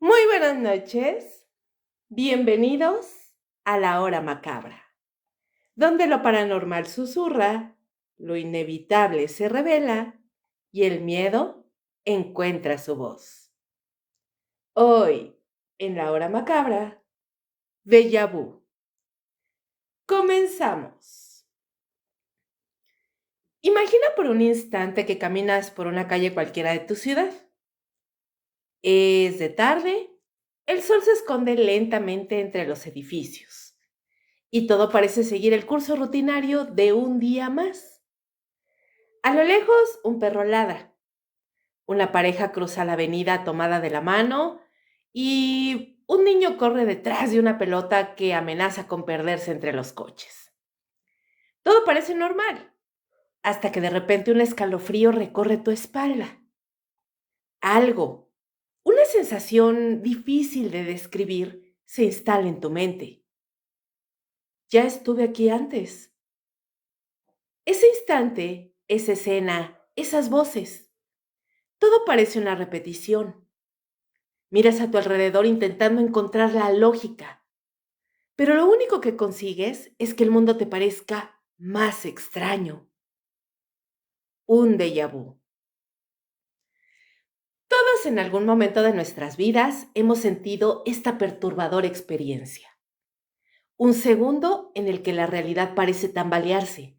Muy buenas noches, bienvenidos a la hora macabra, donde lo paranormal susurra, lo inevitable se revela y el miedo encuentra su voz. Hoy, en la hora macabra, déjà vu. Comenzamos. Imagina por un instante que caminas por una calle cualquiera de tu ciudad. Es de tarde, el sol se esconde lentamente entre los edificios y todo parece seguir el curso rutinario de un día más. A lo lejos, un perro ladra. Una pareja cruza la avenida tomada de la mano y un niño corre detrás de una pelota que amenaza con perderse entre los coches. Todo parece normal, hasta que de repente un escalofrío recorre tu espalda. Algo, una sensación difícil de describir, se instala en tu mente. Ya estuve aquí antes. Ese instante, esa escena, esas voces, todo parece una repetición. Miras a tu alrededor intentando encontrar la lógica, pero lo único que consigues es que el mundo te parezca más extraño. Un déjà vu. Todos en algún momento de nuestras vidas hemos sentido esta perturbadora experiencia. Un segundo en el que la realidad parece tambalearse,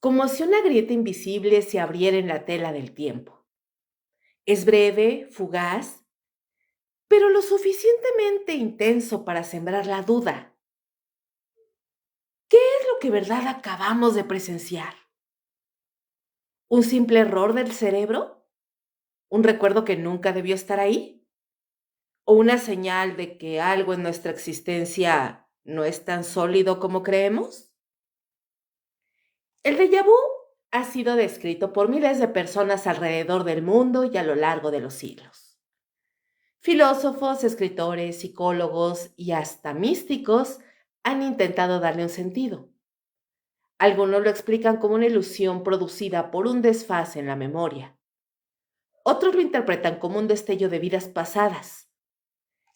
como si una grieta invisible se abriera en la tela del tiempo. Es breve, fugaz, pero lo suficientemente intenso para sembrar la duda. ¿Qué es lo que verdad acabamos de presenciar? ¿Un simple error del cerebro? ¿Un recuerdo que nunca debió estar ahí? ¿O una señal de que algo en nuestra existencia no es tan sólido como creemos? El déjà vu ha sido descrito por miles de personas alrededor del mundo y a lo largo de los siglos. Filósofos, escritores, psicólogos y hasta místicos han intentado darle un sentido. Algunos lo explican como una ilusión producida por un desfase en la memoria. Otros lo interpretan como un destello de vidas pasadas.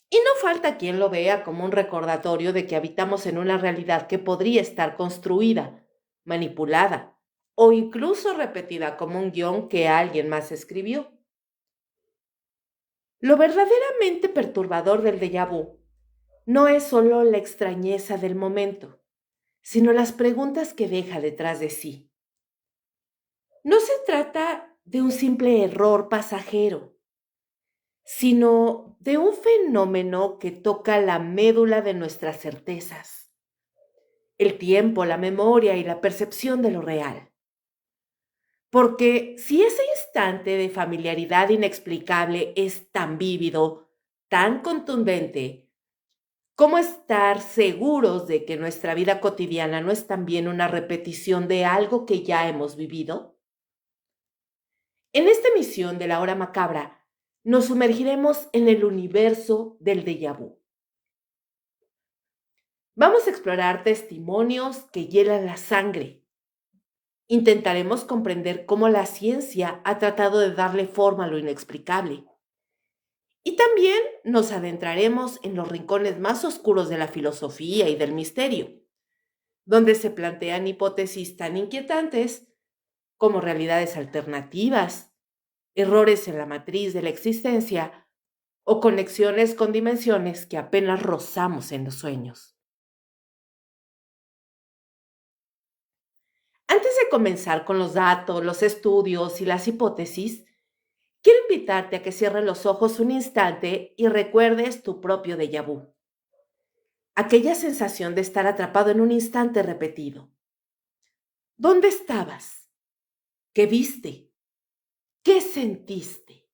Y no falta quien lo vea como un recordatorio de que habitamos en una realidad que podría estar construida, manipulada o incluso repetida como un guión que alguien más escribió. Lo verdaderamente perturbador del déjà vu no es solo la extrañeza del momento, sino las preguntas que deja detrás de sí. No se trata de un simple error pasajero, sino de un fenómeno que toca la médula de nuestras certezas, el tiempo, la memoria y la percepción de lo real. Porque si ese instante de familiaridad inexplicable es tan vívido, tan contundente, ¿cómo estar seguros de que nuestra vida cotidiana no es también una repetición de algo que ya hemos vivido? En esta emisión de la hora macabra, nos sumergiremos en el universo del déjà vu. Vamos a explorar testimonios que hielan la sangre. Intentaremos comprender cómo la ciencia ha tratado de darle forma a lo inexplicable. Y también nos adentraremos en los rincones más oscuros de la filosofía y del misterio, donde se plantean hipótesis tan inquietantes como realidades alternativas, errores en la matriz de la existencia o conexiones con dimensiones que apenas rozamos en los sueños. Antes de comenzar con los datos, los estudios y las hipótesis, quiero invitarte a que cierres los ojos un instante y recuerdes tu propio déjà vu. Aquella sensación de estar atrapado en un instante repetido. ¿Dónde estabas? ¿Qué viste? ¿Qué sentiste?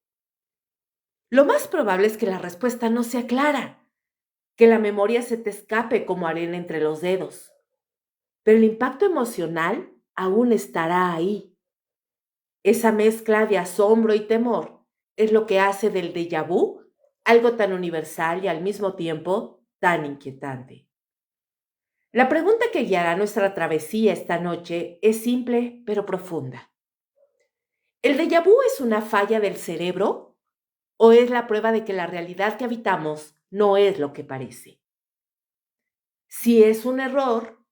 Lo más probable es que la respuesta no sea clara, que la memoria se te escape como arena entre los dedos, pero el impacto emocional aún estará ahí. Esa mezcla de asombro y temor es lo que hace del déjà vu algo tan universal y al mismo tiempo tan inquietante. La pregunta que guiará nuestra travesía esta noche es simple pero profunda. ¿El déjà vu es una falla del cerebro ¿O es la prueba de que la realidad que habitamos no es lo que parece? Si es un error,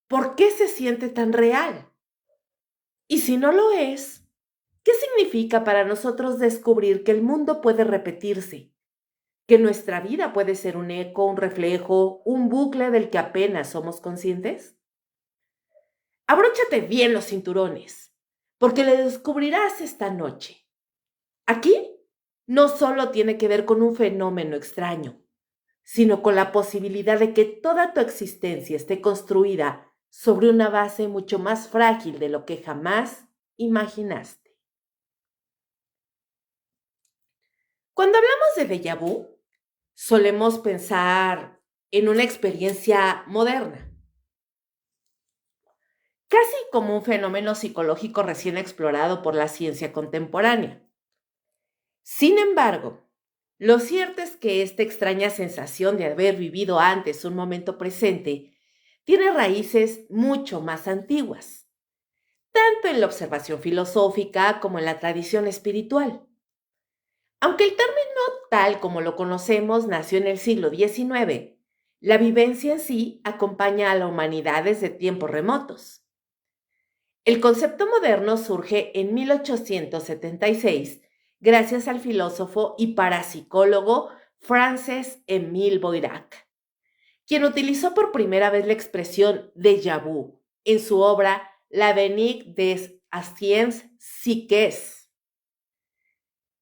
¿por qué se siente tan real? Y si no lo es, ¿qué significa para nosotros descubrir que el mundo puede repetirse? ¿Que nuestra vida puede ser un eco, un reflejo, un bucle del que apenas somos conscientes? Abróchate bien los cinturones, porque le descubrirás esta noche. Aquí no solo tiene que ver con un fenómeno extraño, sino con la posibilidad de que toda tu existencia esté construida sobre una base mucho más frágil de lo que jamás imaginaste. Cuando hablamos de déjà vu, solemos pensar en una experiencia moderna, casi como un fenómeno psicológico recién explorado por la ciencia contemporánea. Sin embargo, lo cierto es que esta extraña sensación de haber vivido antes un momento presente tiene raíces mucho más antiguas, tanto en la observación filosófica como en la tradición espiritual. Aunque el término tal como lo conocemos nació en el siglo XIX, la vivencia en sí acompaña a la humanidad desde tiempos remotos. El concepto moderno surge en 1876 gracias al filósofo y parapsicólogo Frances-Émile Boirac, quien utilizó por primera vez la expresión déjà vu en su obra L'Avenir des anciens psyches.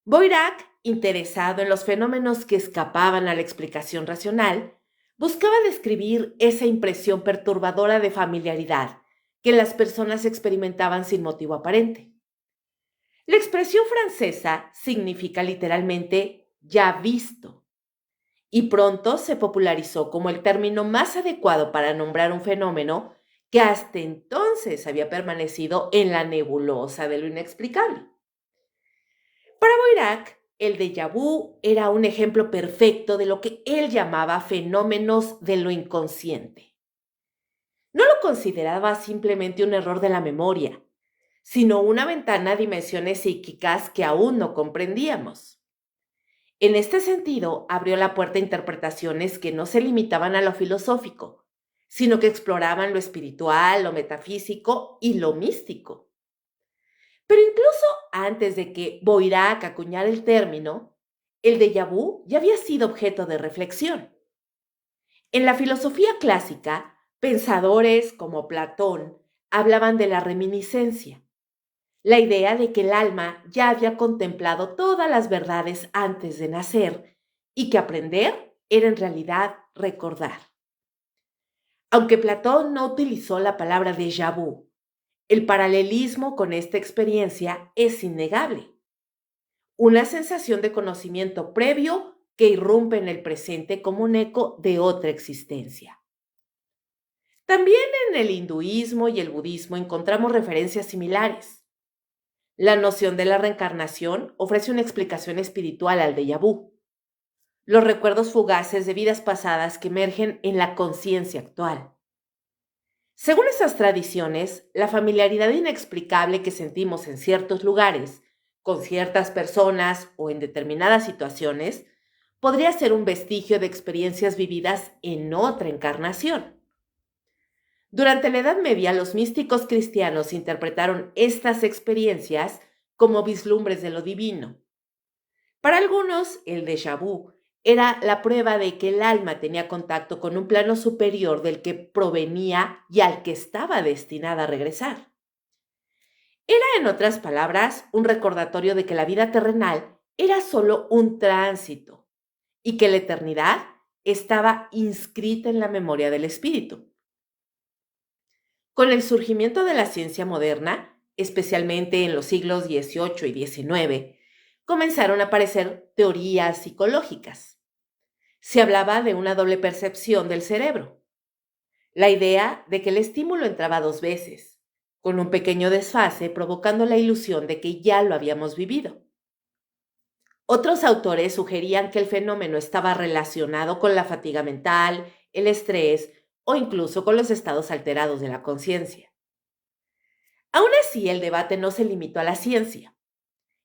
Boirac, interesado en los fenómenos que escapaban a la explicación racional, buscaba describir esa impresión perturbadora de familiaridad que las personas experimentaban sin motivo aparente. La expresión francesa significa literalmente ya visto y pronto se popularizó como el término más adecuado para nombrar un fenómeno que hasta entonces había permanecido en la nebulosa de lo inexplicable. Para Boirac, el déjà vu era un ejemplo perfecto de lo que él llamaba fenómenos de lo inconsciente. No lo consideraba simplemente un error de la memoria, sino una ventana a dimensiones psíquicas que aún no comprendíamos. En este sentido, abrió la puerta a interpretaciones que no se limitaban a lo filosófico, sino que exploraban lo espiritual, lo metafísico y lo místico. Pero incluso antes de que Boirac acuñara el término, el déjà vu ya había sido objeto de reflexión. En la filosofía clásica, pensadores como Platón hablaban de la reminiscencia, la idea de que el alma ya había contemplado todas las verdades antes de nacer y que aprender era en realidad recordar. Aunque Platón no utilizó la palabra déjà vu, el paralelismo con esta experiencia es innegable. Una sensación de conocimiento previo que irrumpe en el presente como un eco de otra existencia. También en el hinduismo y el budismo encontramos referencias similares. La noción de la reencarnación ofrece una explicación espiritual al déjà vu, los recuerdos fugaces de vidas pasadas que emergen en la conciencia actual. Según esas tradiciones, la familiaridad inexplicable que sentimos en ciertos lugares, con ciertas personas o en determinadas situaciones, podría ser un vestigio de experiencias vividas en otra encarnación. Durante la Edad Media, los místicos cristianos interpretaron estas experiencias como vislumbres de lo divino. Para algunos, el déjà vu era la prueba de que el alma tenía contacto con un plano superior del que provenía y al que estaba destinada a regresar. Era, en otras palabras, un recordatorio de que la vida terrenal era solo un tránsito y que la eternidad estaba inscrita en la memoria del espíritu. Con el surgimiento de la ciencia moderna, especialmente en los siglos XVIII y XIX, comenzaron a aparecer teorías psicológicas. Se hablaba de una doble percepción del cerebro, la idea de que el estímulo entraba dos veces, con un pequeño desfase provocando la ilusión de que ya lo habíamos vivido. Otros autores sugerían que el fenómeno estaba relacionado con la fatiga mental, el estrés o incluso con los estados alterados de la conciencia. Aún así, el debate no se limitó a la ciencia.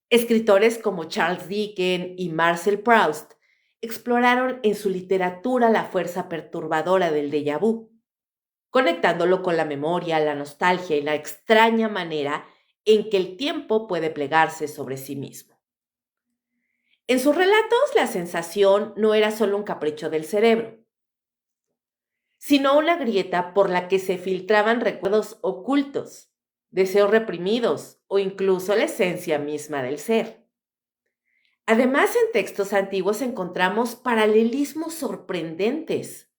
Escritores como Charles Dickens y Marcel Proust exploraron en su literatura la fuerza perturbadora del déjà vu, conectándolo con la memoria, la nostalgia y la extraña manera en que el tiempo puede plegarse sobre sí mismo. En sus relatos, la sensación no era solo un capricho del cerebro, sino una grieta por la que se filtraban recuerdos ocultos, deseos reprimidos o incluso la esencia misma del ser. Además, en textos antiguos encontramos paralelismos sorprendentes.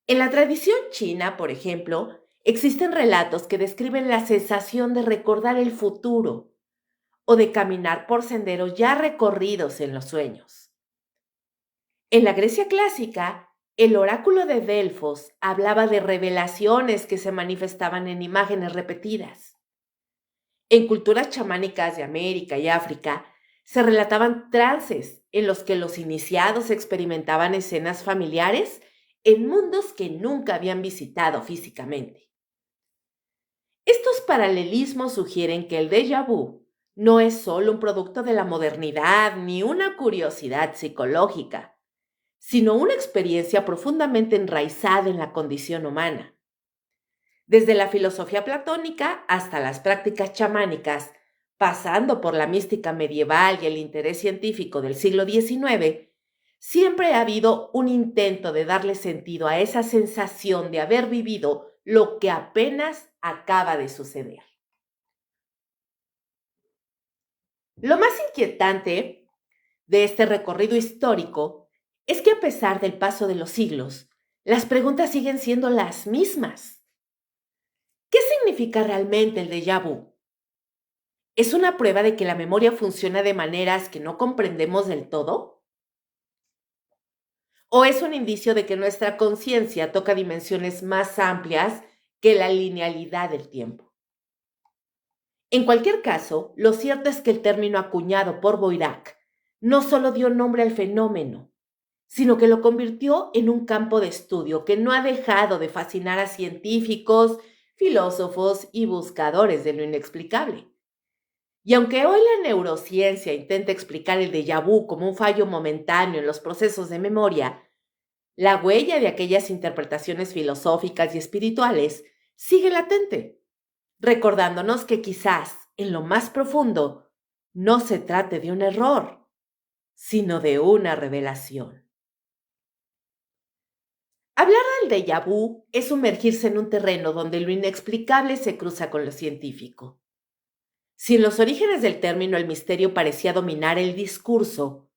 En la tradición china, por ejemplo, existen relatos que describen la sensación de recordar el futuro o de caminar por senderos ya recorridos en los sueños. En la Grecia clásica, el oráculo de Delfos hablaba de revelaciones que se manifestaban en imágenes repetidas. En culturas chamánicas de América y África, se relataban trances en los que los iniciados experimentaban escenas familiares en mundos que nunca habían visitado físicamente. Estos paralelismos sugieren que el déjà vu no es solo un producto de la modernidad ni una curiosidad psicológica, sino una experiencia profundamente enraizada en la condición humana. Desde la filosofía platónica hasta las prácticas chamánicas, pasando por la mística medieval y el interés científico del siglo XIX, siempre ha habido un intento de darle sentido a esa sensación de haber vivido lo que apenas acaba de suceder. Lo más inquietante de este recorrido histórico es que a pesar del paso de los siglos, las preguntas siguen siendo las mismas. ¿Qué significa realmente el déjà vu? ¿Es una prueba de que la memoria funciona de maneras que no comprendemos del todo? ¿O es un indicio de que nuestra conciencia toca dimensiones más amplias que la linealidad del tiempo? En cualquier caso, lo cierto es que el término acuñado por Boirac no solo dio nombre al fenómeno, sino que lo convirtió en un campo de estudio que no ha dejado de fascinar a científicos, filósofos y buscadores de lo inexplicable. Y aunque hoy la neurociencia intenta explicar el déjà vu como un fallo momentáneo en los procesos de memoria, la huella de aquellas interpretaciones filosóficas y espirituales sigue latente, recordándonos que quizás, en lo más profundo, no se trate de un error, sino de una revelación. Hablar del déjà vu es sumergirse en un terreno donde lo inexplicable se cruza con lo científico. Si en los orígenes del término el misterio parecía dominar el discurso,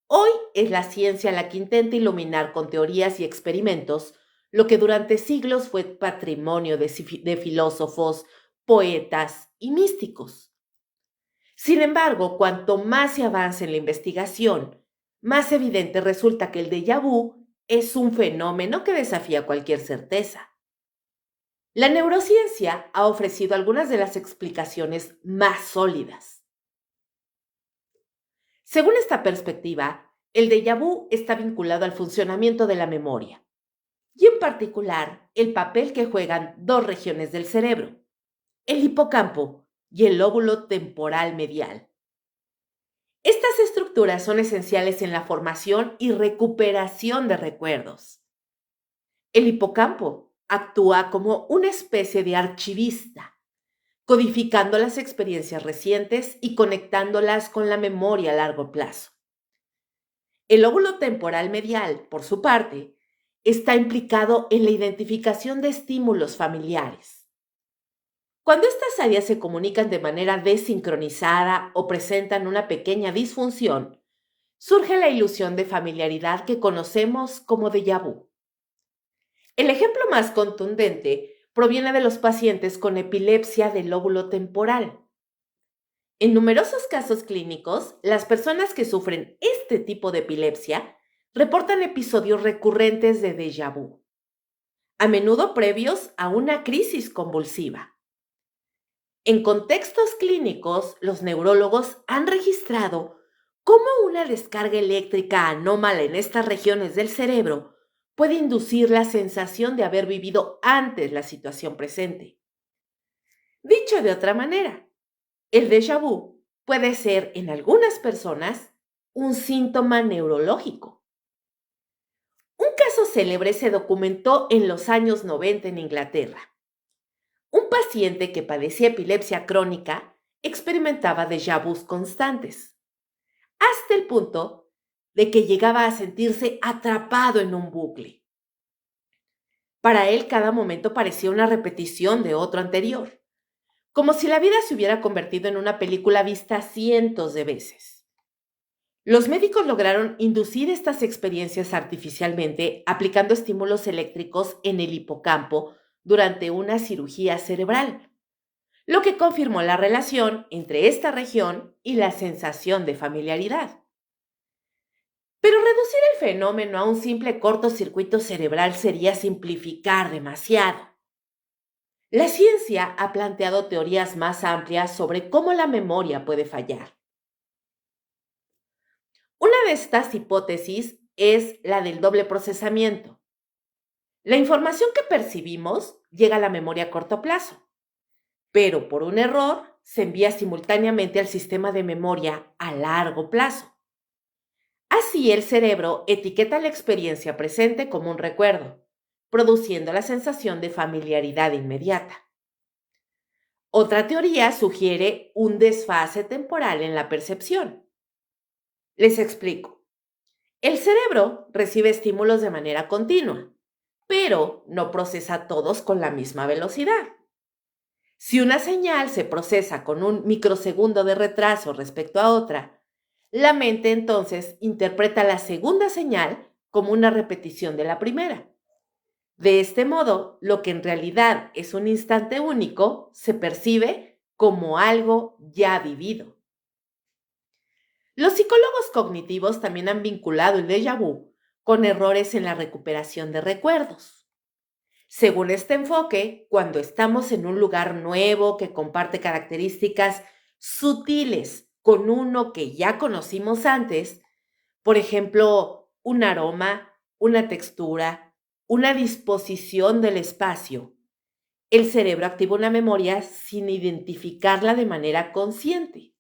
hoy es la ciencia la que intenta iluminar con teorías y experimentos lo que durante siglos fue patrimonio de filósofos, poetas y místicos. Sin embargo, cuanto más se avanza en la investigación, más evidente resulta que el déjà vu es un fenómeno que desafía cualquier certeza. La neurociencia ha ofrecido algunas de las explicaciones más sólidas. Según esta perspectiva, el déjà vu está vinculado al funcionamiento de la memoria, y en particular el papel que juegan dos regiones del cerebro, el hipocampo y el lóbulo temporal medial. Estas estructuras son esenciales en la formación y recuperación de recuerdos. El hipocampo actúa como una especie de archivista, codificando las experiencias recientes y conectándolas con la memoria a largo plazo. El lóbulo temporal medial, por su parte, está implicado en la identificación de estímulos familiares. Cuando estas áreas se comunican de manera desincronizada o presentan una pequeña disfunción, surge la ilusión de familiaridad que conocemos como déjà vu. El ejemplo más contundente proviene de los pacientes con epilepsia del lóbulo temporal. En numerosos casos clínicos, las personas que sufren este tipo de epilepsia reportan episodios recurrentes de déjà vu, a menudo previos a una crisis convulsiva. En contextos clínicos, los neurólogos han registrado cómo una descarga eléctrica anómala en estas regiones del cerebro puede inducir la sensación de haber vivido antes la situación presente. Dicho de otra manera, el déjà vu puede ser en algunas personas un síntoma neurológico. Un caso célebre se documentó en los años 90 en Inglaterra. Un paciente que padecía epilepsia crónica experimentaba déjà vus constantes, hasta el punto de que llegaba a sentirse atrapado en un bucle. Para él, cada momento parecía una repetición de otro anterior, como si la vida se hubiera convertido en una película vista cientos de veces. Los médicos lograron inducir estas experiencias artificialmente aplicando estímulos eléctricos en el hipocampo durante una cirugía cerebral, lo que confirmó la relación entre esta región y la sensación de familiaridad. Pero reducir el fenómeno a un simple cortocircuito cerebral sería simplificar demasiado. La ciencia ha planteado teorías más amplias sobre cómo la memoria puede fallar. Una de estas hipótesis es la del doble procesamiento. La información que percibimos llega a la memoria a corto plazo, pero por un error se envía simultáneamente al sistema de memoria a largo plazo. Así el cerebro etiqueta la experiencia presente como un recuerdo, produciendo la sensación de familiaridad inmediata. Otra teoría sugiere un desfase temporal en la percepción. Les explico. El cerebro recibe estímulos de manera continua, pero no procesa todos con la misma velocidad. Si una señal se procesa con un microsegundo de retraso respecto a otra, la mente entonces interpreta la segunda señal como una repetición de la primera. De este modo, lo que en realidad es un instante único se percibe como algo ya vivido. Los psicólogos cognitivos también han vinculado el déjà vu con errores en la recuperación de recuerdos. Según este enfoque, cuando estamos en un lugar nuevo que comparte características sutiles con uno que ya conocimos antes, por ejemplo, un aroma, una textura, una disposición del espacio, el cerebro activa una memoria sin identificarla de manera consciente.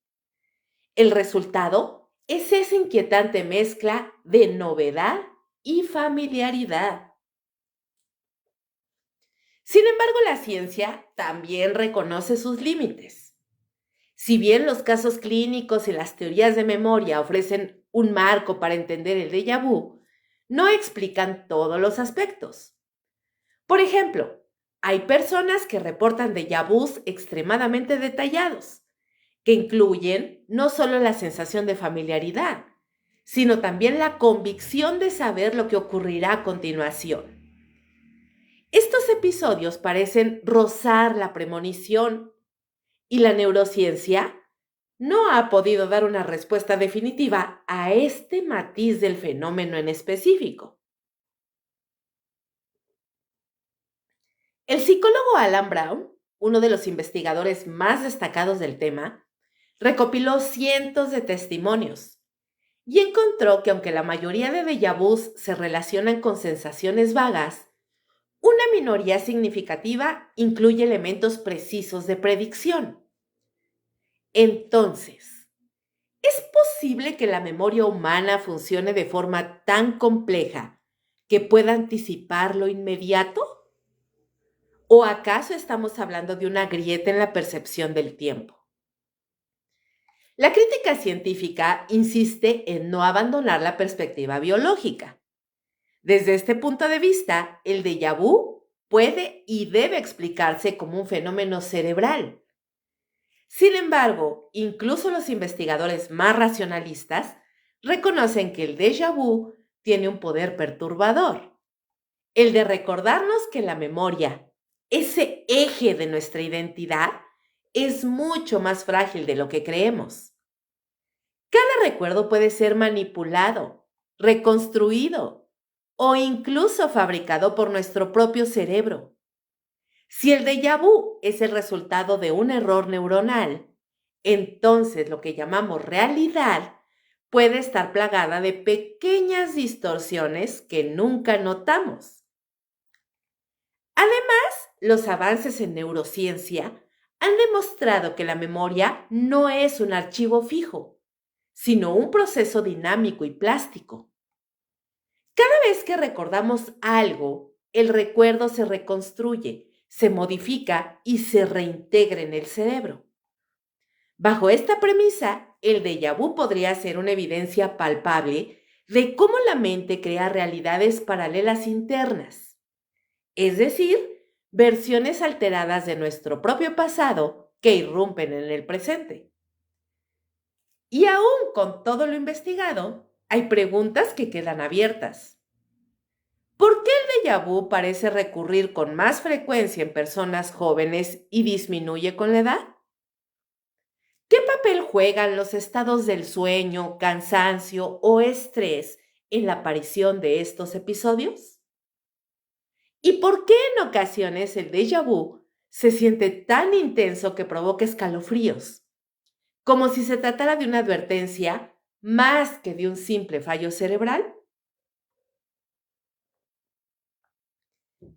El resultado es esa inquietante mezcla de novedad y familiaridad. Sin embargo, la ciencia también reconoce sus límites. Si bien los casos clínicos y las teorías de memoria ofrecen un marco para entender el déjà vu, no explican todos los aspectos. Por ejemplo, hay personas que reportan déjà vus extremadamente detallados, que incluyen no solo la sensación de familiaridad, sino también la convicción de saber lo que ocurrirá a continuación. Estos episodios parecen rozar la premonición y la neurociencia no ha podido dar una respuesta definitiva a este matiz del fenómeno en específico. El psicólogo Alan Brown, uno de los investigadores más destacados del tema, recopiló cientos de testimonios y encontró que aunque la mayoría de déjà vus se relacionan con sensaciones vagas, una minoría significativa incluye elementos precisos de predicción. Entonces, ¿es posible que la memoria humana funcione de forma tan compleja que pueda anticipar lo inmediato? ¿O acaso estamos hablando de una grieta en la percepción del tiempo? La crítica científica insiste en no abandonar la perspectiva biológica. Desde este punto de vista, el déjà vu puede y debe explicarse como un fenómeno cerebral. Sin embargo, incluso los investigadores más racionalistas reconocen que el déjà vu tiene un poder perturbador, el de recordarnos que la memoria, ese eje de nuestra identidad, es mucho más frágil de lo que creemos. Cada recuerdo puede ser manipulado, reconstruido o incluso fabricado por nuestro propio cerebro. Si el déjà vu es el resultado de un error neuronal, entonces lo que llamamos realidad puede estar plagada de pequeñas distorsiones que nunca notamos. Además, los avances en neurociencia han demostrado que la memoria no es un archivo fijo, sino un proceso dinámico y plástico. Cada vez que recordamos algo, el recuerdo se reconstruye, se modifica y se reintegra en el cerebro. Bajo esta premisa, el déjà vu podría ser una evidencia palpable de cómo la mente crea realidades paralelas internas, es decir, versiones alteradas de nuestro propio pasado que irrumpen en el presente. Y aún con todo lo investigado, hay preguntas que quedan abiertas. ¿Por qué el déjà vu parece recurrir con más frecuencia en personas jóvenes y disminuye con la edad? ¿Qué papel juegan los estados del sueño, cansancio o estrés en la aparición de estos episodios? ¿Y por qué en ocasiones el déjà vu se siente tan intenso que provoca escalofríos, como si se tratara de una advertencia más que de un simple fallo cerebral?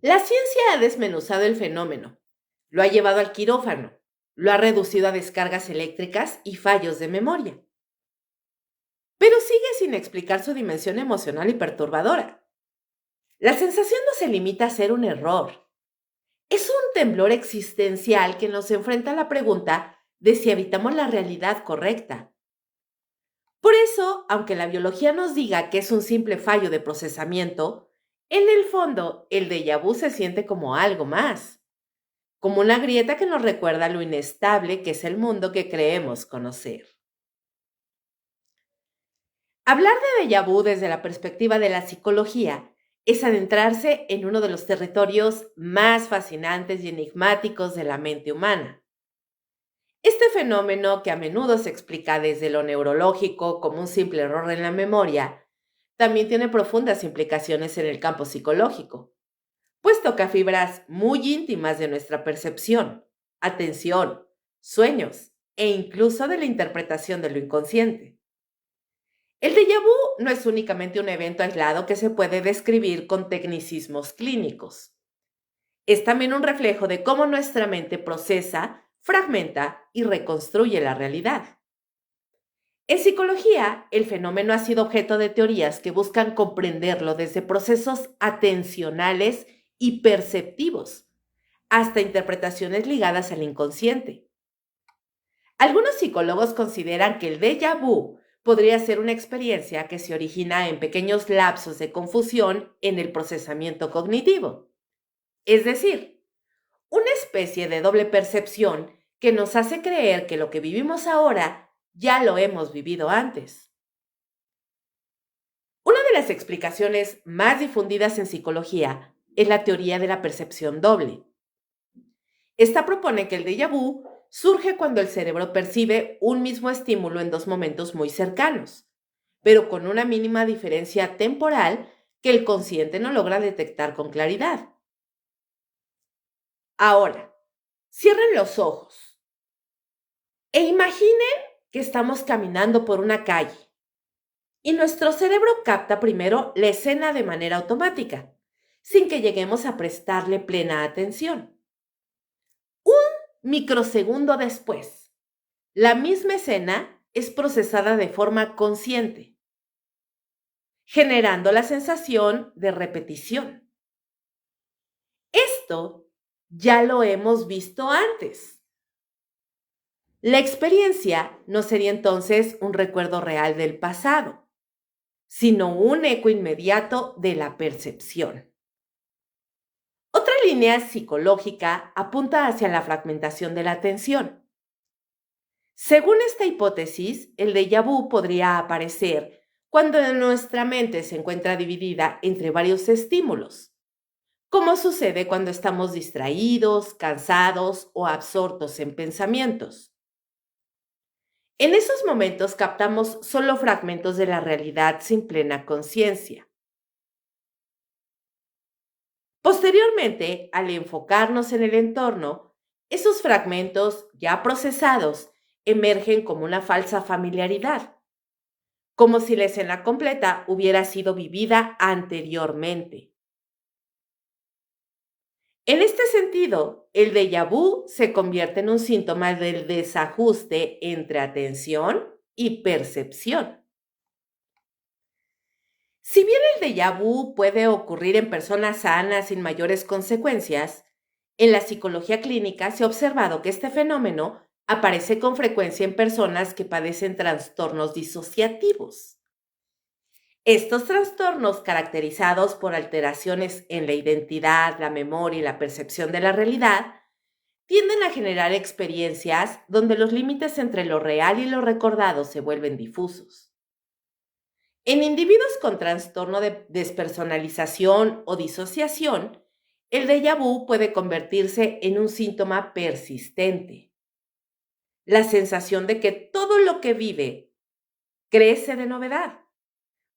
La ciencia ha desmenuzado el fenómeno, lo ha llevado al quirófano, lo ha reducido a descargas eléctricas y fallos de memoria, pero sigue sin explicar su dimensión emocional y perturbadora. La sensación no se limita a ser un error, es un temblor existencial que nos enfrenta a la pregunta de si habitamos la realidad correcta. Por eso, aunque la biología nos diga que es un simple fallo de procesamiento, en el fondo el déjà vu se siente como algo más, como una grieta que nos recuerda lo inestable que es el mundo que creemos conocer. Hablar de déjà vu desde la perspectiva de la psicología es adentrarse en uno de los territorios más fascinantes y enigmáticos de la mente humana. Este fenómeno, que a menudo se explica desde lo neurológico como un simple error en la memoria, también tiene profundas implicaciones en el campo psicológico, pues toca fibras muy íntimas de nuestra percepción, atención, sueños e incluso de la interpretación de lo inconsciente. El déjà vu no es únicamente un evento aislado que se puede describir con tecnicismos clínicos. Es también un reflejo de cómo nuestra mente procesa, fragmenta y reconstruye la realidad. En psicología, el fenómeno ha sido objeto de teorías que buscan comprenderlo desde procesos atencionales y perceptivos hasta interpretaciones ligadas al inconsciente. Algunos psicólogos consideran que el déjà vu podría ser una experiencia que se origina en pequeños lapsos de confusión en el procesamiento cognitivo, es decir, una especie de doble percepción que nos hace creer que lo que vivimos ahora ya lo hemos vivido antes. Una de las explicaciones más difundidas en psicología es la teoría de la percepción doble. Esta propone que el déjà vu surge cuando el cerebro percibe un mismo estímulo en dos momentos muy cercanos, pero con una mínima diferencia temporal que el consciente no logra detectar con claridad. Ahora, cierren los ojos e imaginen que estamos caminando por una calle y nuestro cerebro capta primero la escena de manera automática, sin que lleguemos a prestarle plena atención. Microsegundo después, la misma escena es procesada de forma consciente, generando la sensación de repetición. Esto ya lo hemos visto antes. La experiencia no sería entonces un recuerdo real del pasado, sino un eco inmediato de la percepción. Otra línea psicológica apunta hacia la fragmentación de la atención. Según esta hipótesis, el déjà vu podría aparecer cuando nuestra mente se encuentra dividida entre varios estímulos, como sucede cuando estamos distraídos, cansados o absortos en pensamientos. En esos momentos captamos solo fragmentos de la realidad sin plena conciencia. Posteriormente, al enfocarnos en el entorno, esos fragmentos ya procesados emergen como una falsa familiaridad, como si la escena completa hubiera sido vivida anteriormente. En este sentido, el déjà vu se convierte en un síntoma del desajuste entre atención y percepción. Si bien el déjà vu puede ocurrir en personas sanas sin mayores consecuencias, en la psicología clínica se ha observado que este fenómeno aparece con frecuencia en personas que padecen trastornos disociativos. Estos trastornos, caracterizados por alteraciones en la identidad, la memoria y la percepción de la realidad, tienden a generar experiencias donde los límites entre lo real y lo recordado se vuelven difusos. En individuos con trastorno de despersonalización o disociación, el déjà vu puede convertirse en un síntoma persistente. La sensación de que todo lo que vive crece de novedad,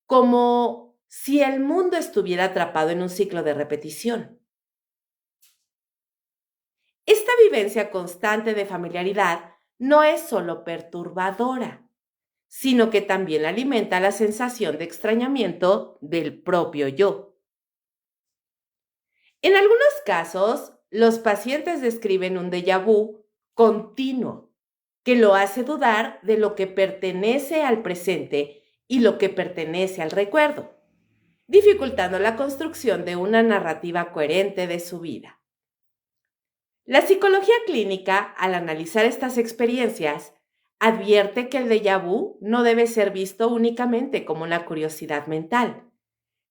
como si el mundo estuviera atrapado en un ciclo de repetición. Esta vivencia constante de familiaridad no es solo perturbadora, sino que también alimenta la sensación de extrañamiento del propio yo. En algunos casos, los pacientes describen un déjà vu continuo, que lo hace dudar de lo que pertenece al presente y lo que pertenece al recuerdo, dificultando la construcción de una narrativa coherente de su vida. La psicología clínica, al analizar estas experiencias, advierte que el déjà vu no debe ser visto únicamente como una curiosidad mental,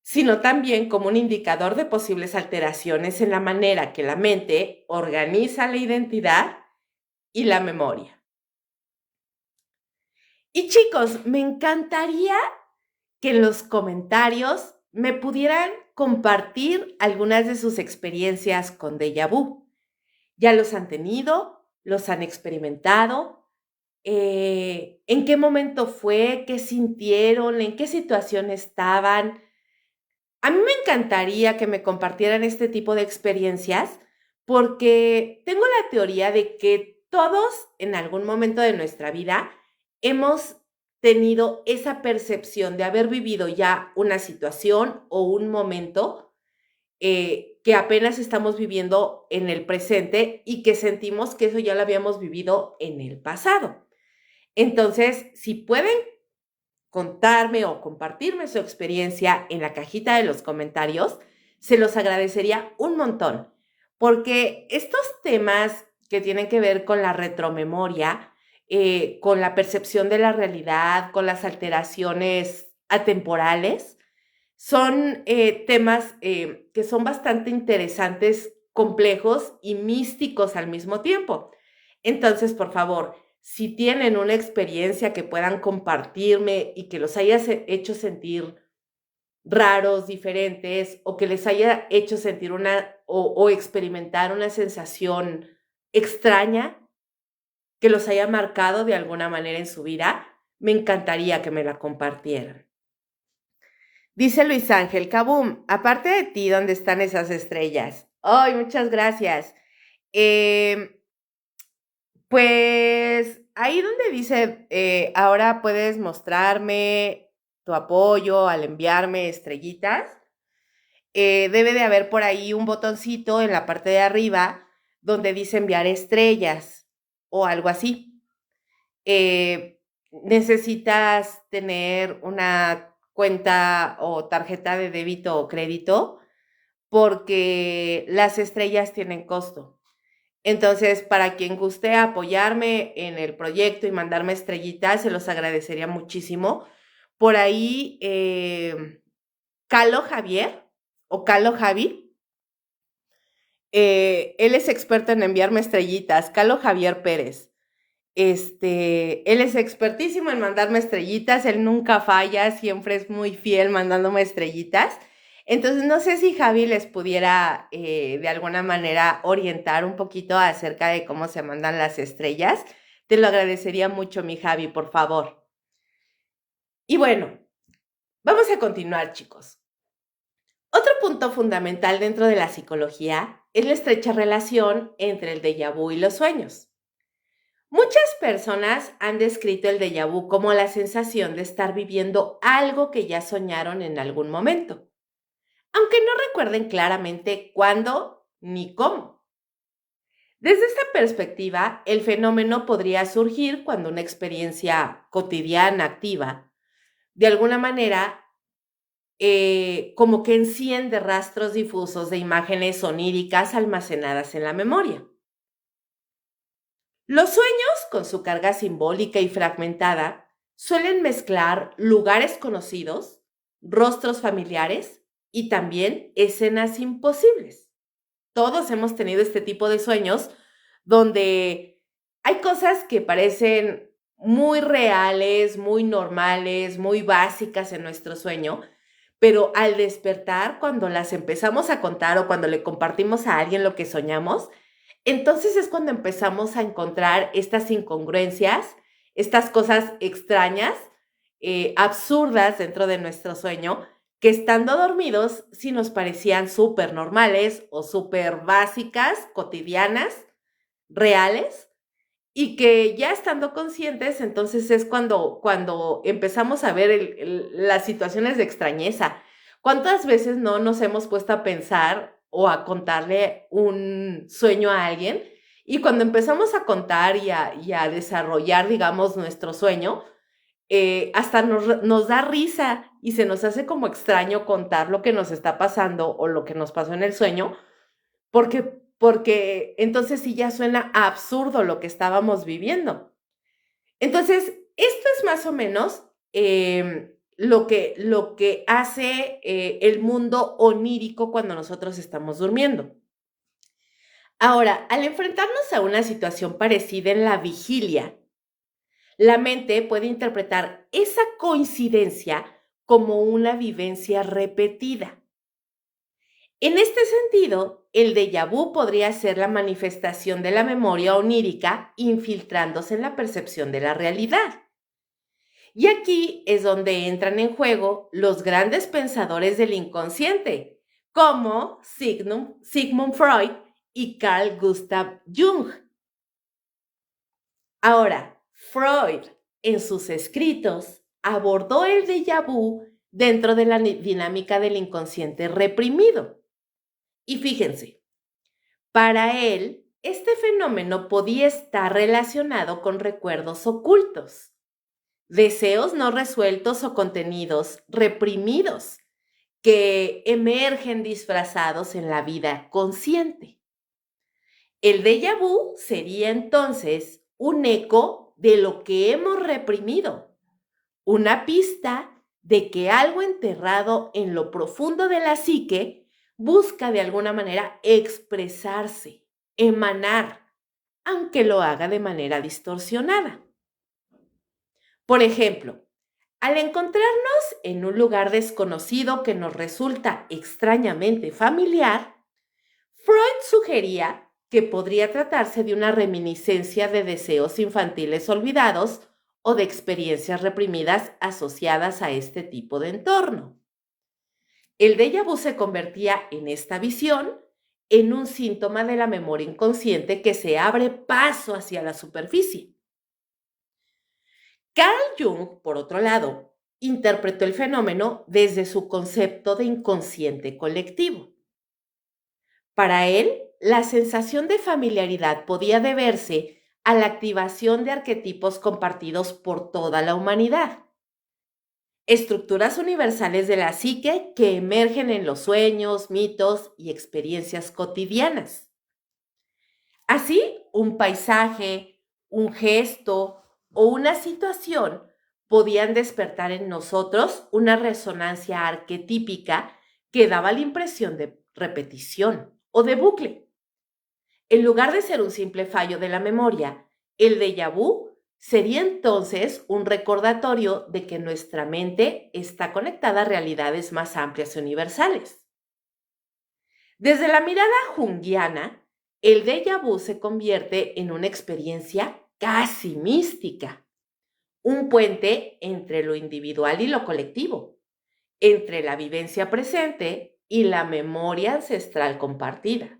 sino también como un indicador de posibles alteraciones en la manera que la mente organiza la identidad y la memoria. Y chicos, me encantaría que en los comentarios me pudieran compartir algunas de sus experiencias con déjà vu. ¿Ya los han tenido? ¿Los han experimentado? ¿En qué momento fue? ¿Qué sintieron? ¿En qué situación estaban? A mí me encantaría que me compartieran este tipo de experiencias porque tengo la teoría de que todos en algún momento de nuestra vida hemos tenido esa percepción de haber vivido ya una situación o un momento que apenas estamos viviendo en el presente y que sentimos que eso ya lo habíamos vivido en el pasado. Entonces, si pueden contarme o compartirme su experiencia en la cajita de los comentarios, se los agradecería un montón, porque estos temas que tienen que ver con la retromemoria, con la percepción de la realidad, con las alteraciones atemporales, son temas que son bastante interesantes, complejos y místicos al mismo tiempo. Entonces, por favor, si tienen una experiencia que puedan compartirme y que los haya hecho sentir raros, diferentes, o que les haya hecho sentir o experimentar una sensación extraña, que los haya marcado de alguna manera en su vida, me encantaría que me la compartieran. Dice Luis Ángel, Kabum, aparte de ti, ¿dónde están esas estrellas? Ay, muchas gracias. Eh, pues ahí donde dice, ahora puedes mostrarme tu apoyo al enviarme estrellitas, debe de haber por ahí un botoncito en la parte de arriba donde dice enviar estrellas o algo así. Necesitas tener una cuenta o tarjeta de débito o crédito porque las estrellas tienen costo. Entonces, para quien guste apoyarme en el proyecto y mandarme estrellitas, se los agradecería muchísimo. Por ahí, Calo Javier o Calo Javi, él es experto en enviarme estrellitas, Calo Javier Pérez. Él es expertísimo en mandarme estrellitas, él nunca falla, siempre es muy fiel mandándome estrellitas. Entonces, no sé si Javi les pudiera de alguna manera orientar un poquito acerca de cómo se mandan las estrellas. Te lo agradecería mucho, mi Javi, por favor. Y bueno, vamos a continuar, chicos. Otro punto fundamental dentro de la psicología es la estrecha relación entre el déjà vu y los sueños. Muchas personas han descrito el déjà vu como la sensación de estar viviendo algo que ya soñaron en algún momento. Aunque no recuerden claramente cuándo ni cómo. Desde esta perspectiva, el fenómeno podría surgir cuando una experiencia cotidiana activa, de alguna manera, como que enciende rastros difusos de imágenes oníricas almacenadas en la memoria. Los sueños, con su carga simbólica y fragmentada, suelen mezclar lugares conocidos, rostros familiares y también escenas imposibles. Todos hemos tenido este tipo de sueños donde hay cosas que parecen muy reales, muy normales, muy básicas en nuestro sueño, pero al despertar, cuando las empezamos a contar o cuando le compartimos a alguien lo que soñamos, entonces es cuando empezamos a encontrar estas incongruencias, estas cosas extrañas, absurdas dentro de nuestro sueño, que estando dormidos sí nos parecían súper normales o súper básicas, cotidianas, reales, y que ya estando conscientes, entonces es cuando empezamos a ver las situaciones de extrañeza. ¿Cuántas veces no nos hemos puesto a pensar o a contarle un sueño a alguien? Y cuando empezamos a contar y a desarrollar, digamos, nuestro sueño, hasta nos da risa y se nos hace como extraño contar lo que nos está pasando o lo que nos pasó en el sueño, porque entonces sí ya suena absurdo lo que estábamos viviendo. Entonces, esto es más o menos lo que hace el mundo onírico cuando nosotros estamos durmiendo. Ahora, al enfrentarnos a una situación parecida en la vigilia, la mente puede interpretar esa coincidencia como una vivencia repetida. En este sentido, el déjà vu podría ser la manifestación de la memoria onírica infiltrándose en la percepción de la realidad. Y aquí es donde entran en juego los grandes pensadores del inconsciente, como Sigmund Freud y Carl Gustav Jung. Ahora, Freud, en sus escritos, abordó el déjà vu dentro de la dinámica del inconsciente reprimido. Y fíjense, para él, este fenómeno podía estar relacionado con recuerdos ocultos, deseos no resueltos o contenidos reprimidos que emergen disfrazados en la vida consciente. El déjà vu sería entonces un eco de lo que hemos reprimido, una pista de que algo enterrado en lo profundo de la psique busca de alguna manera expresarse, emanar, aunque lo haga de manera distorsionada. Por ejemplo, al encontrarnos en un lugar desconocido que nos resulta extrañamente familiar, Freud sugería que podría tratarse de una reminiscencia de deseos infantiles olvidados o de experiencias reprimidas asociadas a este tipo de entorno. El déjà vu se convertía en esta visión en un síntoma de la memoria inconsciente que se abre paso hacia la superficie. Carl Jung, por otro lado, interpretó el fenómeno desde su concepto de inconsciente colectivo. Para él, la sensación de familiaridad podía deberse a la activación de arquetipos compartidos por toda la humanidad. Estructuras universales de la psique que emergen en los sueños, mitos y experiencias cotidianas. Así, un paisaje, un gesto o una situación podían despertar en nosotros una resonancia arquetípica que daba la impresión de repetición o de bucle. En lugar de ser un simple fallo de la memoria, el déjà vu sería entonces un recordatorio de que nuestra mente está conectada a realidades más amplias y universales. Desde la mirada junguiana, el déjà vu se convierte en una experiencia casi mística, un puente entre lo individual y lo colectivo, entre la vivencia presente y la memoria ancestral compartida.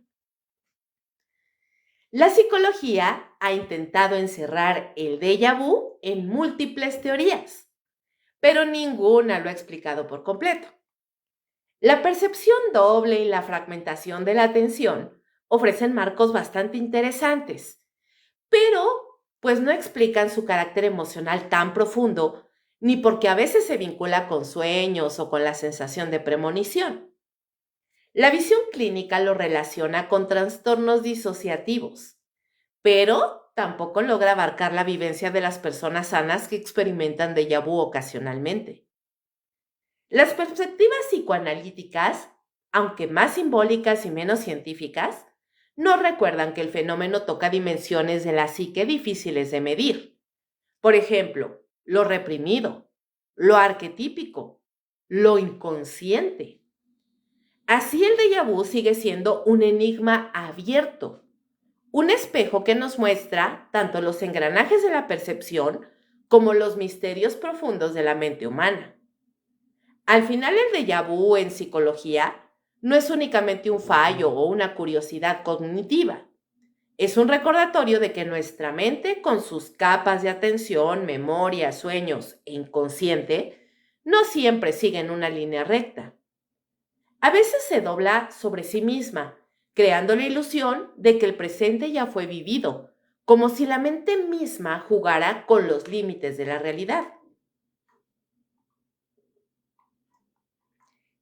La psicología ha intentado encerrar el déjà vu en múltiples teorías, pero ninguna lo ha explicado por completo. La percepción doble y la fragmentación de la atención ofrecen marcos bastante interesantes, pero pues no explican su carácter emocional tan profundo, ni porque a veces se vincula con sueños o con la sensación de premonición. La visión clínica lo relaciona con trastornos disociativos, pero tampoco logra abarcar la vivencia de las personas sanas que experimentan déjà vu ocasionalmente. Las perspectivas psicoanalíticas, aunque más simbólicas y menos científicas, no recuerdan que el fenómeno toca dimensiones de la psique difíciles de medir. Por ejemplo, lo reprimido, lo arquetípico, lo inconsciente. Así el déjà vu sigue siendo un enigma abierto, un espejo que nos muestra tanto los engranajes de la percepción como los misterios profundos de la mente humana. Al final, el déjà vu en psicología no es únicamente un fallo o una curiosidad cognitiva. Es un recordatorio de que nuestra mente, con sus capas de atención, memoria, sueños e inconsciente, no siempre sigue en una línea recta. A veces se dobla sobre sí misma, creando la ilusión de que el presente ya fue vivido, como si la mente misma jugara con los límites de la realidad.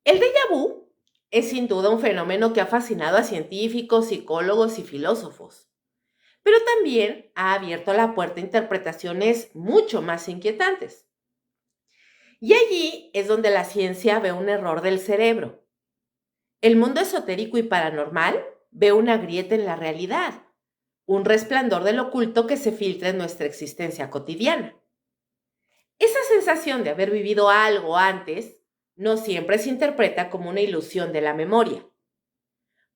El déjà vu es sin duda un fenómeno que ha fascinado a científicos, psicólogos y filósofos, pero también ha abierto la puerta a interpretaciones mucho más inquietantes. Y allí es donde la ciencia ve un error del cerebro. El mundo esotérico y paranormal ve una grieta en la realidad, un resplandor del oculto que se filtra en nuestra existencia cotidiana. Esa sensación de haber vivido algo antes no siempre se interpreta como una ilusión de la memoria.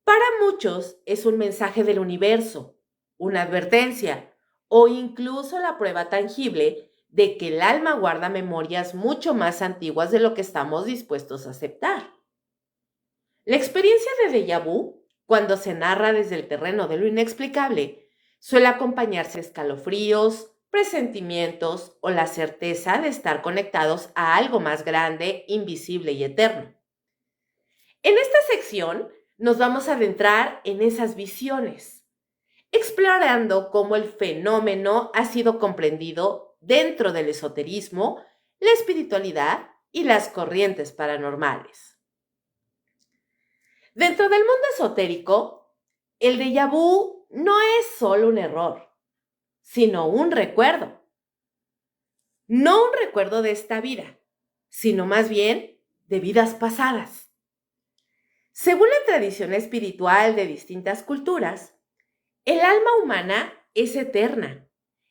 Para muchos es un mensaje del universo, una advertencia o incluso la prueba tangible de que el alma guarda memorias mucho más antiguas de lo que estamos dispuestos a aceptar. La experiencia de déjà vu, cuando se narra desde el terreno de lo inexplicable, suele acompañarse de escalofríos, presentimientos o la certeza de estar conectados a algo más grande, invisible y eterno. En esta sección nos vamos a adentrar en esas visiones, explorando cómo el fenómeno ha sido comprendido dentro del esoterismo, la espiritualidad y las corrientes paranormales. Dentro del mundo esotérico, el déjà vu no es solo un error, sino un recuerdo. No un recuerdo de esta vida, sino más bien de vidas pasadas. Según la tradición espiritual de distintas culturas, el alma humana es eterna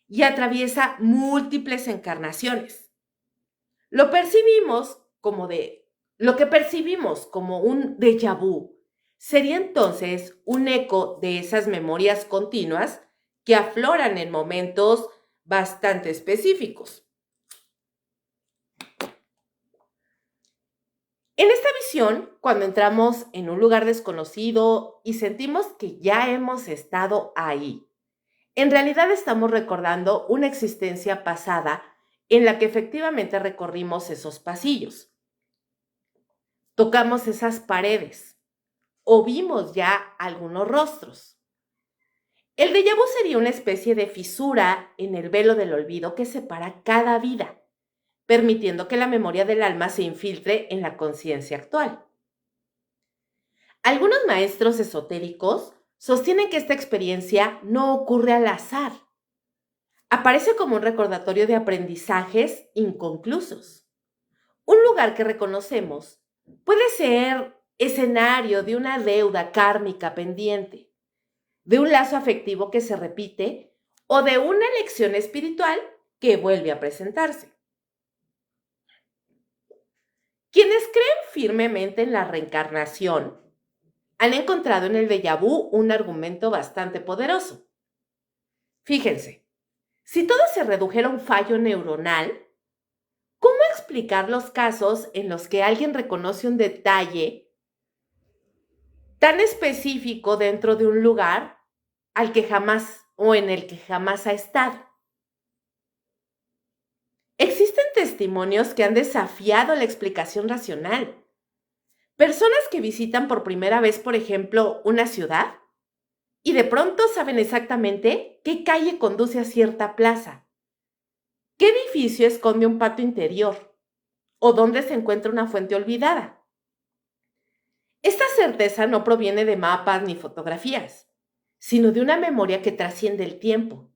y atraviesa múltiples encarnaciones. Lo percibimos como lo que percibimos como un déjà vu sería entonces un eco de esas memorias continuas que afloran en momentos bastante específicos. En esta visión, cuando entramos en un lugar desconocido y sentimos que ya hemos estado ahí, en realidad estamos recordando una existencia pasada en la que efectivamente recorrimos esos pasillos, tocamos esas paredes o vimos ya algunos rostros. El déjà vu sería una especie de fisura en el velo del olvido que separa cada vida, permitiendo que la memoria del alma se infiltre en la conciencia actual. Algunos maestros esotéricos sostienen que esta experiencia no ocurre al azar. Aparece como un recordatorio de aprendizajes inconclusos. Un lugar que reconocemos puede ser escenario de una deuda kármica pendiente, de un lazo afectivo que se repite o de una lección espiritual que vuelve a presentarse. Quienes creen firmemente en la reencarnación han encontrado en el déjà vu un argumento bastante poderoso. Fíjense, si todo se redujera a un fallo neuronal, ¿cómo explicar los casos en los que alguien reconoce un detalle tan específico dentro de un lugar al que jamás o en el que jamás ha estado? Existen testimonios que han desafiado la explicación racional. Personas que visitan por primera vez, por ejemplo, una ciudad y de pronto saben exactamente qué calle conduce a cierta plaza, qué edificio esconde un patio interior o dónde se encuentra una fuente olvidada. Esta certeza no proviene de mapas ni fotografías, sino de una memoria que trasciende el tiempo.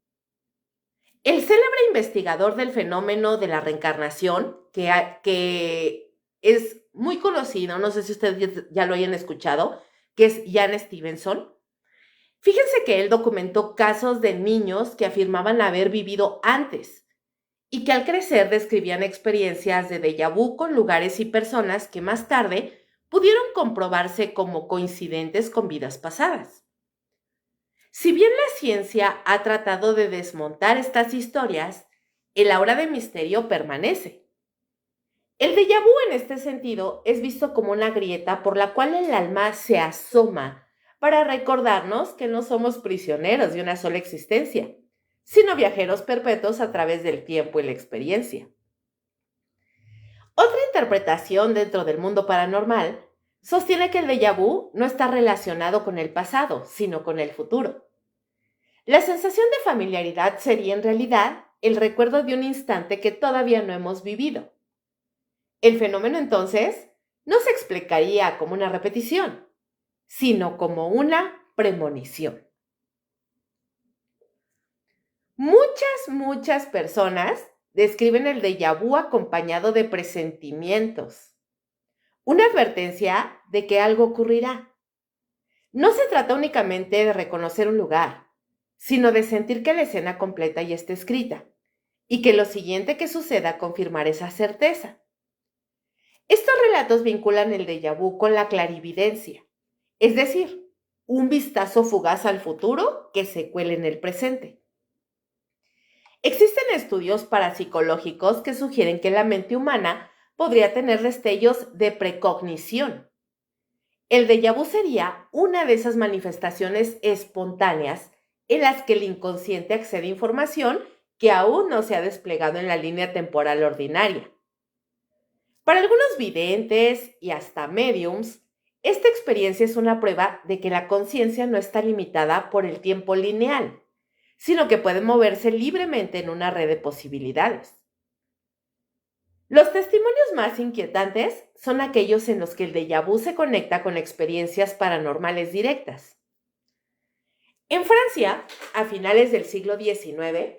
El célebre investigador del fenómeno de la reencarnación, que es muy conocido, no sé si ustedes ya lo hayan escuchado, que es Jan Stevenson. Fíjense que él documentó casos de niños que afirmaban haber vivido antes y que al crecer describían experiencias de déjà vu con lugares y personas que más tarde pudieron comprobarse como coincidentes con vidas pasadas. Si bien la ciencia ha tratado de desmontar estas historias, el aura de misterio permanece. El déjà vu en este sentido es visto como una grieta por la cual el alma se asoma para recordarnos que no somos prisioneros de una sola existencia, sino viajeros perpetuos a través del tiempo y la experiencia. Otra interpretación dentro del mundo paranormal sostiene que el déjà vu no está relacionado con el pasado, sino con el futuro. La sensación de familiaridad sería en realidad el recuerdo de un instante que todavía no hemos vivido. El fenómeno entonces no se explicaría como una repetición, sino como una premonición. Muchas personas describen el déjà vu acompañado de presentimientos, una advertencia de que algo ocurrirá. No se trata únicamente de reconocer un lugar, sino de sentir que la escena completa ya está escrita y que lo siguiente que suceda confirmará esa certeza. Estos relatos vinculan el déjà vu con la clarividencia, es decir, un vistazo fugaz al futuro que se cuela en el presente. Existen estudios parapsicológicos que sugieren que la mente humana podría tener destellos de precognición. El déjà vu sería una de esas manifestaciones espontáneas en las que el inconsciente accede a información que aún no se ha desplegado en la línea temporal ordinaria. Para algunos videntes y hasta mediums, esta experiencia es una prueba de que la conciencia no está limitada por el tiempo lineal, sino que puede moverse libremente en una red de posibilidades. Los testimonios más inquietantes son aquellos en los que el déjà vu se conecta con experiencias paranormales directas. En Francia, a finales del siglo XIX,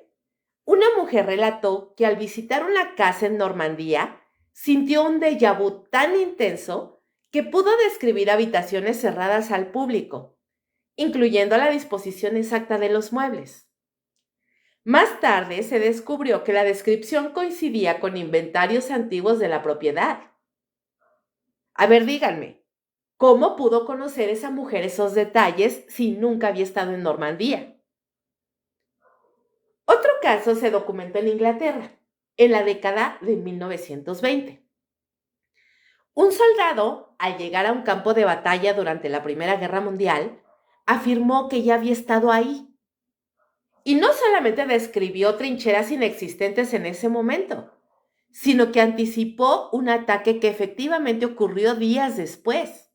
una mujer relató que al visitar una casa en Normandía, sintió un déjà vu tan intenso que pudo describir habitaciones cerradas al público, incluyendo la disposición exacta de los muebles. Más tarde se descubrió que la descripción coincidía con inventarios antiguos de la propiedad. A ver, díganme, ¿cómo pudo conocer esa mujer esos detalles si nunca había estado en Normandía? Otro caso se documentó en Inglaterra, en la década de 1920. Un soldado, al llegar a un campo de batalla durante la Primera Guerra Mundial, afirmó que ya había estado ahí. Y no solamente describió trincheras inexistentes en ese momento, sino que anticipó un ataque que efectivamente ocurrió días después.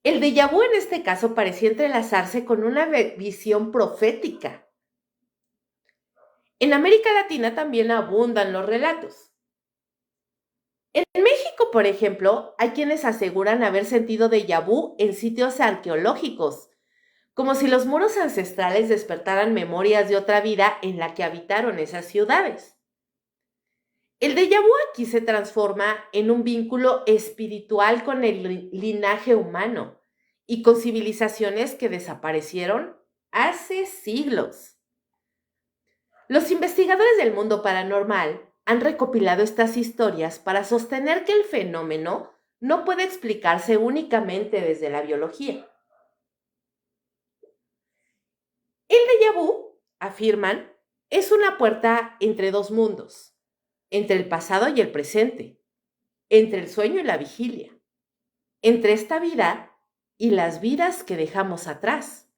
El déjà vu en este caso parecía entrelazarse con una visión profética. En América Latina también abundan los relatos. En México, por ejemplo, hay quienes aseguran haber sentido déjà vu en sitios arqueológicos, como si los muros ancestrales despertaran memorias de otra vida en la que habitaron esas ciudades. El déjà vu aquí se transforma en un vínculo espiritual con el linaje humano y con civilizaciones que desaparecieron hace siglos. Los investigadores del mundo paranormal han recopilado estas historias para sostener que el fenómeno no puede explicarse únicamente desde la biología. El déjà vu, afirman, es una puerta entre dos mundos, entre el pasado y el presente, entre el sueño y la vigilia, entre esta vida y las vidas que dejamos atrás.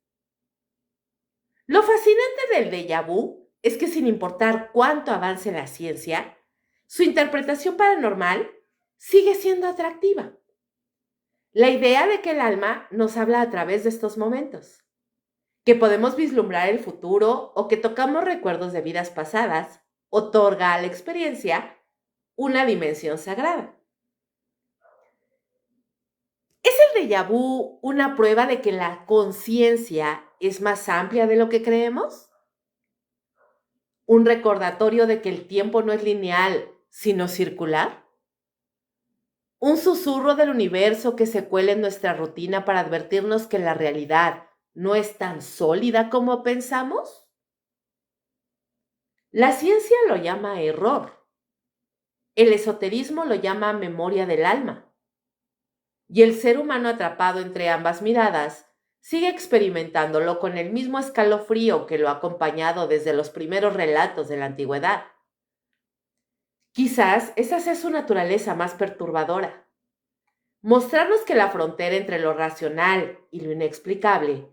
Lo fascinante del déjà vu es que sin importar cuánto avance la ciencia, su interpretación paranormal sigue siendo atractiva. La idea de que el alma nos habla a través de estos momentos. Que podemos vislumbrar el futuro o que tocamos recuerdos de vidas pasadas, otorga a la experiencia una dimensión sagrada. ¿Es el déjà vu una prueba de que la conciencia es más amplia de lo que creemos? ¿Un recordatorio de que el tiempo no es lineal, sino circular? ¿Un susurro del universo que se cuela en nuestra rutina para advertirnos que la realidad no es tan sólida como pensamos? La ciencia lo llama error, el esoterismo lo llama memoria del alma, y el ser humano atrapado entre ambas miradas sigue experimentándolo con el mismo escalofrío que lo ha acompañado desde los primeros relatos de la antigüedad. Quizás esa sea su naturaleza más perturbadora, mostrarnos que la frontera entre lo racional y lo inexplicable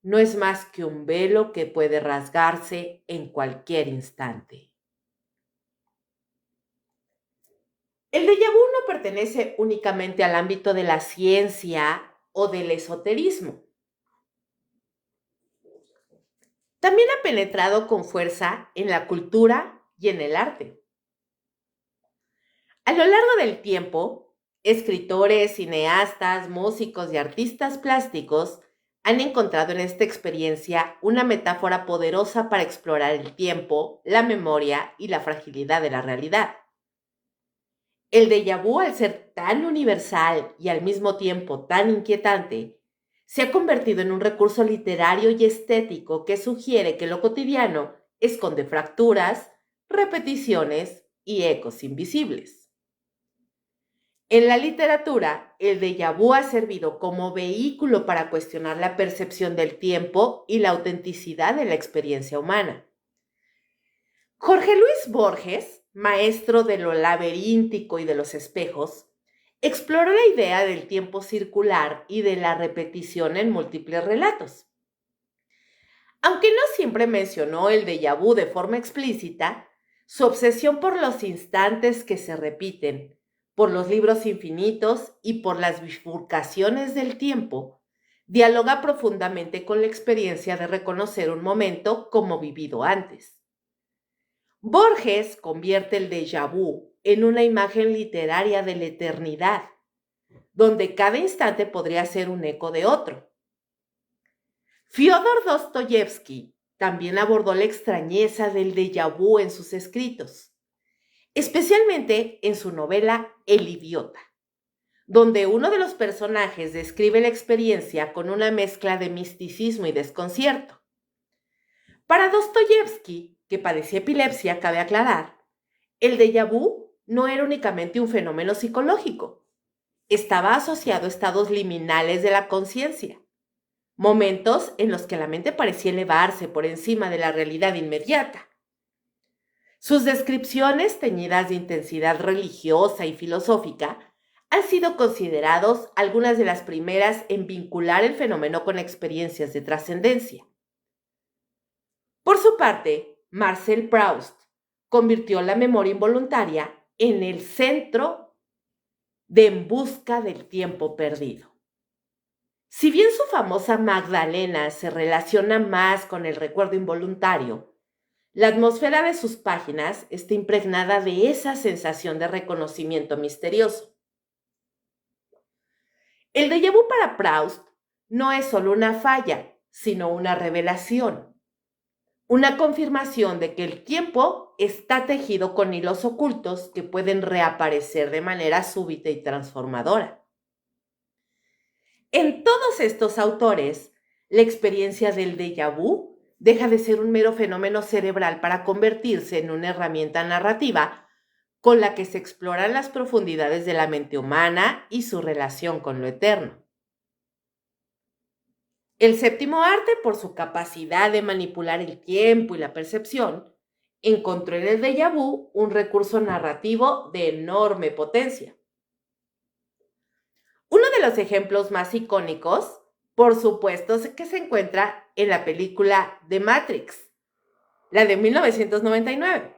no es más que un velo que puede rasgarse en cualquier instante. El déjà vu no pertenece únicamente al ámbito de la ciencia o del esoterismo. También ha penetrado con fuerza en la cultura y en el arte. A lo largo del tiempo, escritores, cineastas, músicos y artistas plásticos han encontrado en esta experiencia una metáfora poderosa para explorar el tiempo, la memoria y la fragilidad de la realidad. El déjà vu, al ser tan universal y al mismo tiempo tan inquietante, se ha convertido en un recurso literario y estético que sugiere que lo cotidiano esconde fracturas, repeticiones y ecos invisibles. En la literatura, el déjà vu ha servido como vehículo para cuestionar la percepción del tiempo y la autenticidad de la experiencia humana. Jorge Luis Borges, maestro de lo laberíntico y de los espejos, exploró la idea del tiempo circular y de la repetición en múltiples relatos. Aunque no siempre mencionó el déjà vu de forma explícita, su obsesión por los instantes que se repiten, por los libros infinitos y por las bifurcaciones del tiempo, dialoga profundamente con la experiencia de reconocer un momento como vivido antes. Borges convierte el déjà vu en una imagen literaria de la eternidad, donde cada instante podría ser un eco de otro. Fyodor Dostoyevsky también abordó la extrañeza del déjà vu en sus escritos, especialmente en su novela El idiota, donde uno de los personajes describe la experiencia con una mezcla de misticismo y desconcierto. Para Dostoyevsky, que padecía epilepsia, cabe aclarar, el déjà vu no era únicamente un fenómeno psicológico, estaba asociado a estados liminales de la conciencia, momentos en los que la mente parecía elevarse por encima de la realidad inmediata. Sus descripciones, teñidas de intensidad religiosa y filosófica, han sido considerados algunas de las primeras en vincular el fenómeno con experiencias de trascendencia. Por su parte, Marcel Proust convirtió la memoria involuntaria en el centro de En busca del tiempo perdido. Si bien su famosa Magdalena se relaciona más con el recuerdo involuntario, la atmósfera de sus páginas está impregnada de esa sensación de reconocimiento misterioso. El déjà vu para Proust no es solo una falla, sino una revelación. Una confirmación de que el tiempo está tejido con hilos ocultos que pueden reaparecer de manera súbita y transformadora. En todos estos autores, la experiencia del déjà vu deja de ser un mero fenómeno cerebral para convertirse en una herramienta narrativa con la que se exploran las profundidades de la mente humana y su relación con lo eterno. El séptimo arte, por su capacidad de manipular el tiempo y la percepción, encontró en el déjà vu un recurso narrativo de enorme potencia. Uno de los ejemplos más icónicos, por supuesto, que se encuentra en la película The Matrix, la de 1999.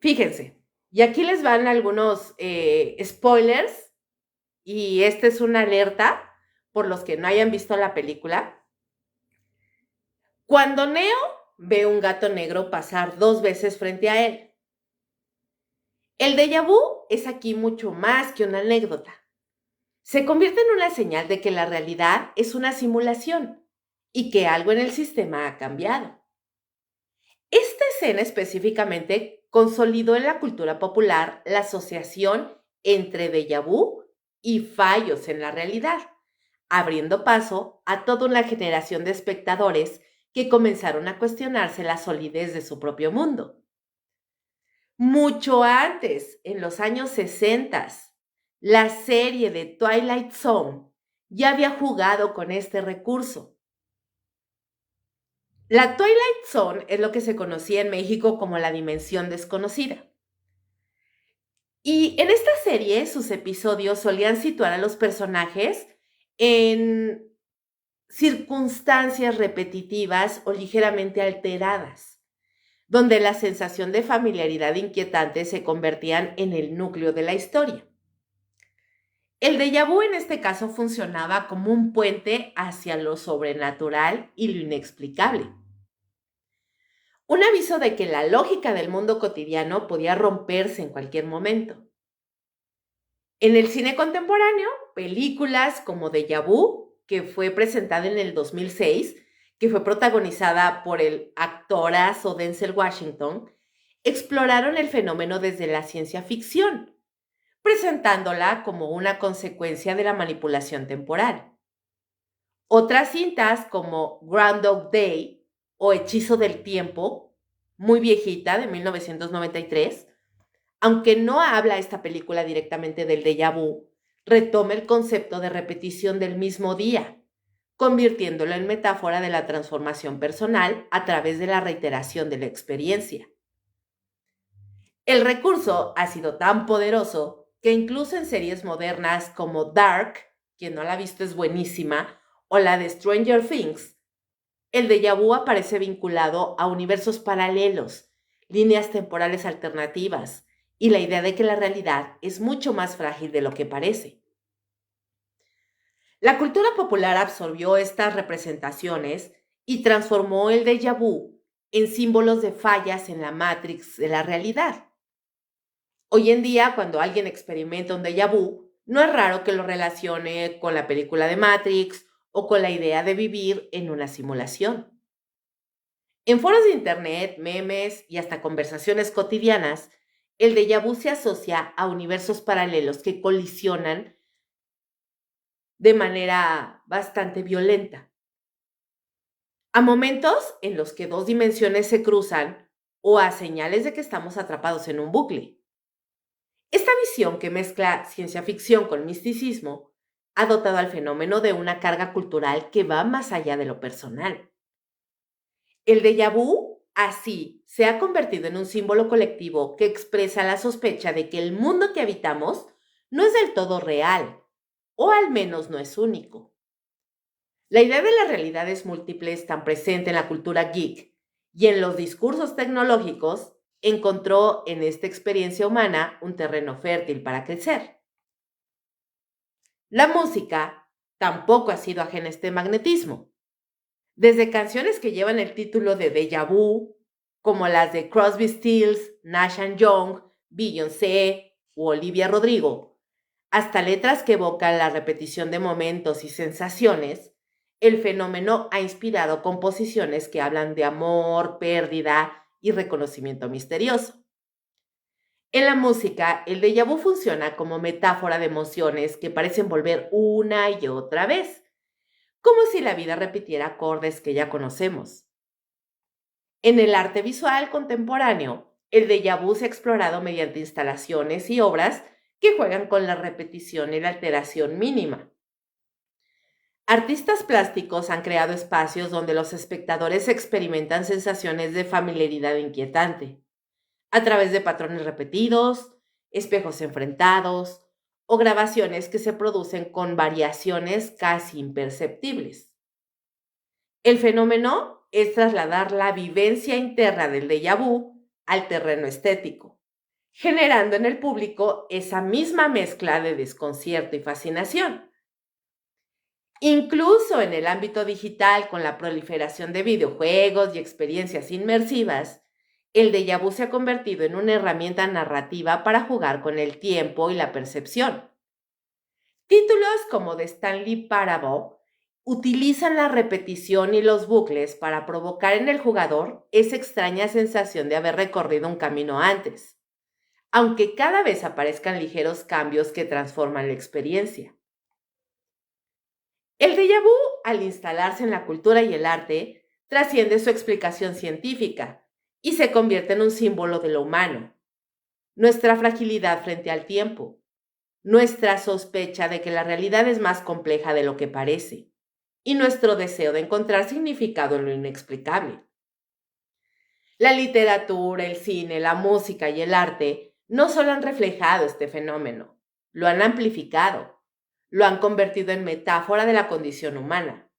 Fíjense, y aquí les van algunos spoilers, y esta es una alerta por los que no hayan visto la película. Cuando Neo ve un gato negro pasar 2 veces frente a él. El déjà vu es aquí mucho más que una anécdota. Se convierte en una señal de que la realidad es una simulación y que algo en el sistema ha cambiado. Esta escena específicamente consolidó en la cultura popular la asociación entre déjà vu y fallos en la realidad, abriendo paso a toda una generación de espectadores que comenzaron a cuestionarse la solidez de su propio mundo. Mucho antes, en los años 60, la serie de Twilight Zone ya había jugado con este recurso. La Twilight Zone es lo que se conocía en México como la dimensión desconocida. Y en esta serie, sus episodios solían situar a los personajes en circunstancias repetitivas o ligeramente alteradas, donde la sensación de familiaridad inquietante se convertían en el núcleo de la historia. El déjà vu en este caso funcionaba como un puente hacia lo sobrenatural y lo inexplicable. Un aviso de que la lógica del mundo cotidiano podía romperse en cualquier momento. En el cine contemporáneo, películas como Déjà Vu, que fue presentada en el 2006, que fue protagonizada por el actorazo Denzel Washington, exploraron el fenómeno desde la ciencia ficción, presentándola como una consecuencia de la manipulación temporal. Otras cintas como Groundhog Day o Hechizo del Tiempo, muy viejita, de 1993, aunque no habla esta película directamente del déjà vu, retoma el concepto de repetición del mismo día, convirtiéndolo en metáfora de la transformación personal a través de la reiteración de la experiencia. El recurso ha sido tan poderoso que incluso en series modernas como Dark, quien no la ha visto es buenísima, o la de Stranger Things, el déjà vu aparece vinculado a universos paralelos, líneas temporales alternativas y la idea de que la realidad es mucho más frágil de lo que parece. La cultura popular absorbió estas representaciones y transformó el déjà vu en símbolos de fallas en la matrix de la realidad. Hoy en día, cuando alguien experimenta un déjà vu, no es raro que lo relacione con la película de Matrix o con la idea de vivir en una simulación. En foros de internet, memes y hasta conversaciones cotidianas, el déjà vu se asocia a universos paralelos que colisionan de manera bastante violenta, a momentos en los que dos dimensiones se cruzan o a señales de que estamos atrapados en un bucle. Esta visión que mezcla ciencia ficción con misticismo ha dotado al fenómeno de una carga cultural que va más allá de lo personal. El déjà vu, así, se ha convertido en un símbolo colectivo que expresa la sospecha de que el mundo que habitamos no es del todo real, o al menos no es único. La idea de las realidades múltiples tan presente en la cultura geek y en los discursos tecnológicos encontró en esta experiencia humana un terreno fértil para crecer. La música tampoco ha sido ajena a este magnetismo. Desde canciones que llevan el título de Déjà Vu, como las de Crosby, Stills, Nash Young, Beyoncé u Olivia Rodrigo, hasta letras que evocan la repetición de momentos y sensaciones, el fenómeno ha inspirado composiciones que hablan de amor, pérdida y reconocimiento misterioso. En la música, el déjà vu funciona como metáfora de emociones que parecen volver una y otra vez, como si la vida repitiera acordes que ya conocemos. En el arte visual contemporáneo, el déjà vu se ha explorado mediante instalaciones y obras que juegan con la repetición y la alteración mínima. Artistas plásticos han creado espacios donde los espectadores experimentan sensaciones de familiaridad inquietante, a través de patrones repetidos, espejos enfrentados o grabaciones que se producen con variaciones casi imperceptibles. El fenómeno es trasladar la vivencia interna del déjà vu al terreno estético, generando en el público esa misma mezcla de desconcierto y fascinación. Incluso en el ámbito digital, con la proliferación de videojuegos y experiencias inmersivas, el déjà vu se ha convertido en una herramienta narrativa para jugar con el tiempo y la percepción. Títulos como The Stanley Parable utilizan la repetición y los bucles para provocar en el jugador esa extraña sensación de haber recorrido un camino antes, aunque cada vez aparezcan ligeros cambios que transforman la experiencia. El déjà vu, al instalarse en la cultura y el arte, trasciende su explicación científica y se convierte en un símbolo de lo humano, nuestra fragilidad frente al tiempo, nuestra sospecha de que la realidad es más compleja de lo que parece y nuestro deseo de encontrar significado en lo inexplicable. La literatura, el cine, la música y el arte no solo han reflejado este fenómeno, lo han amplificado, lo han convertido en metáfora de la condición humana.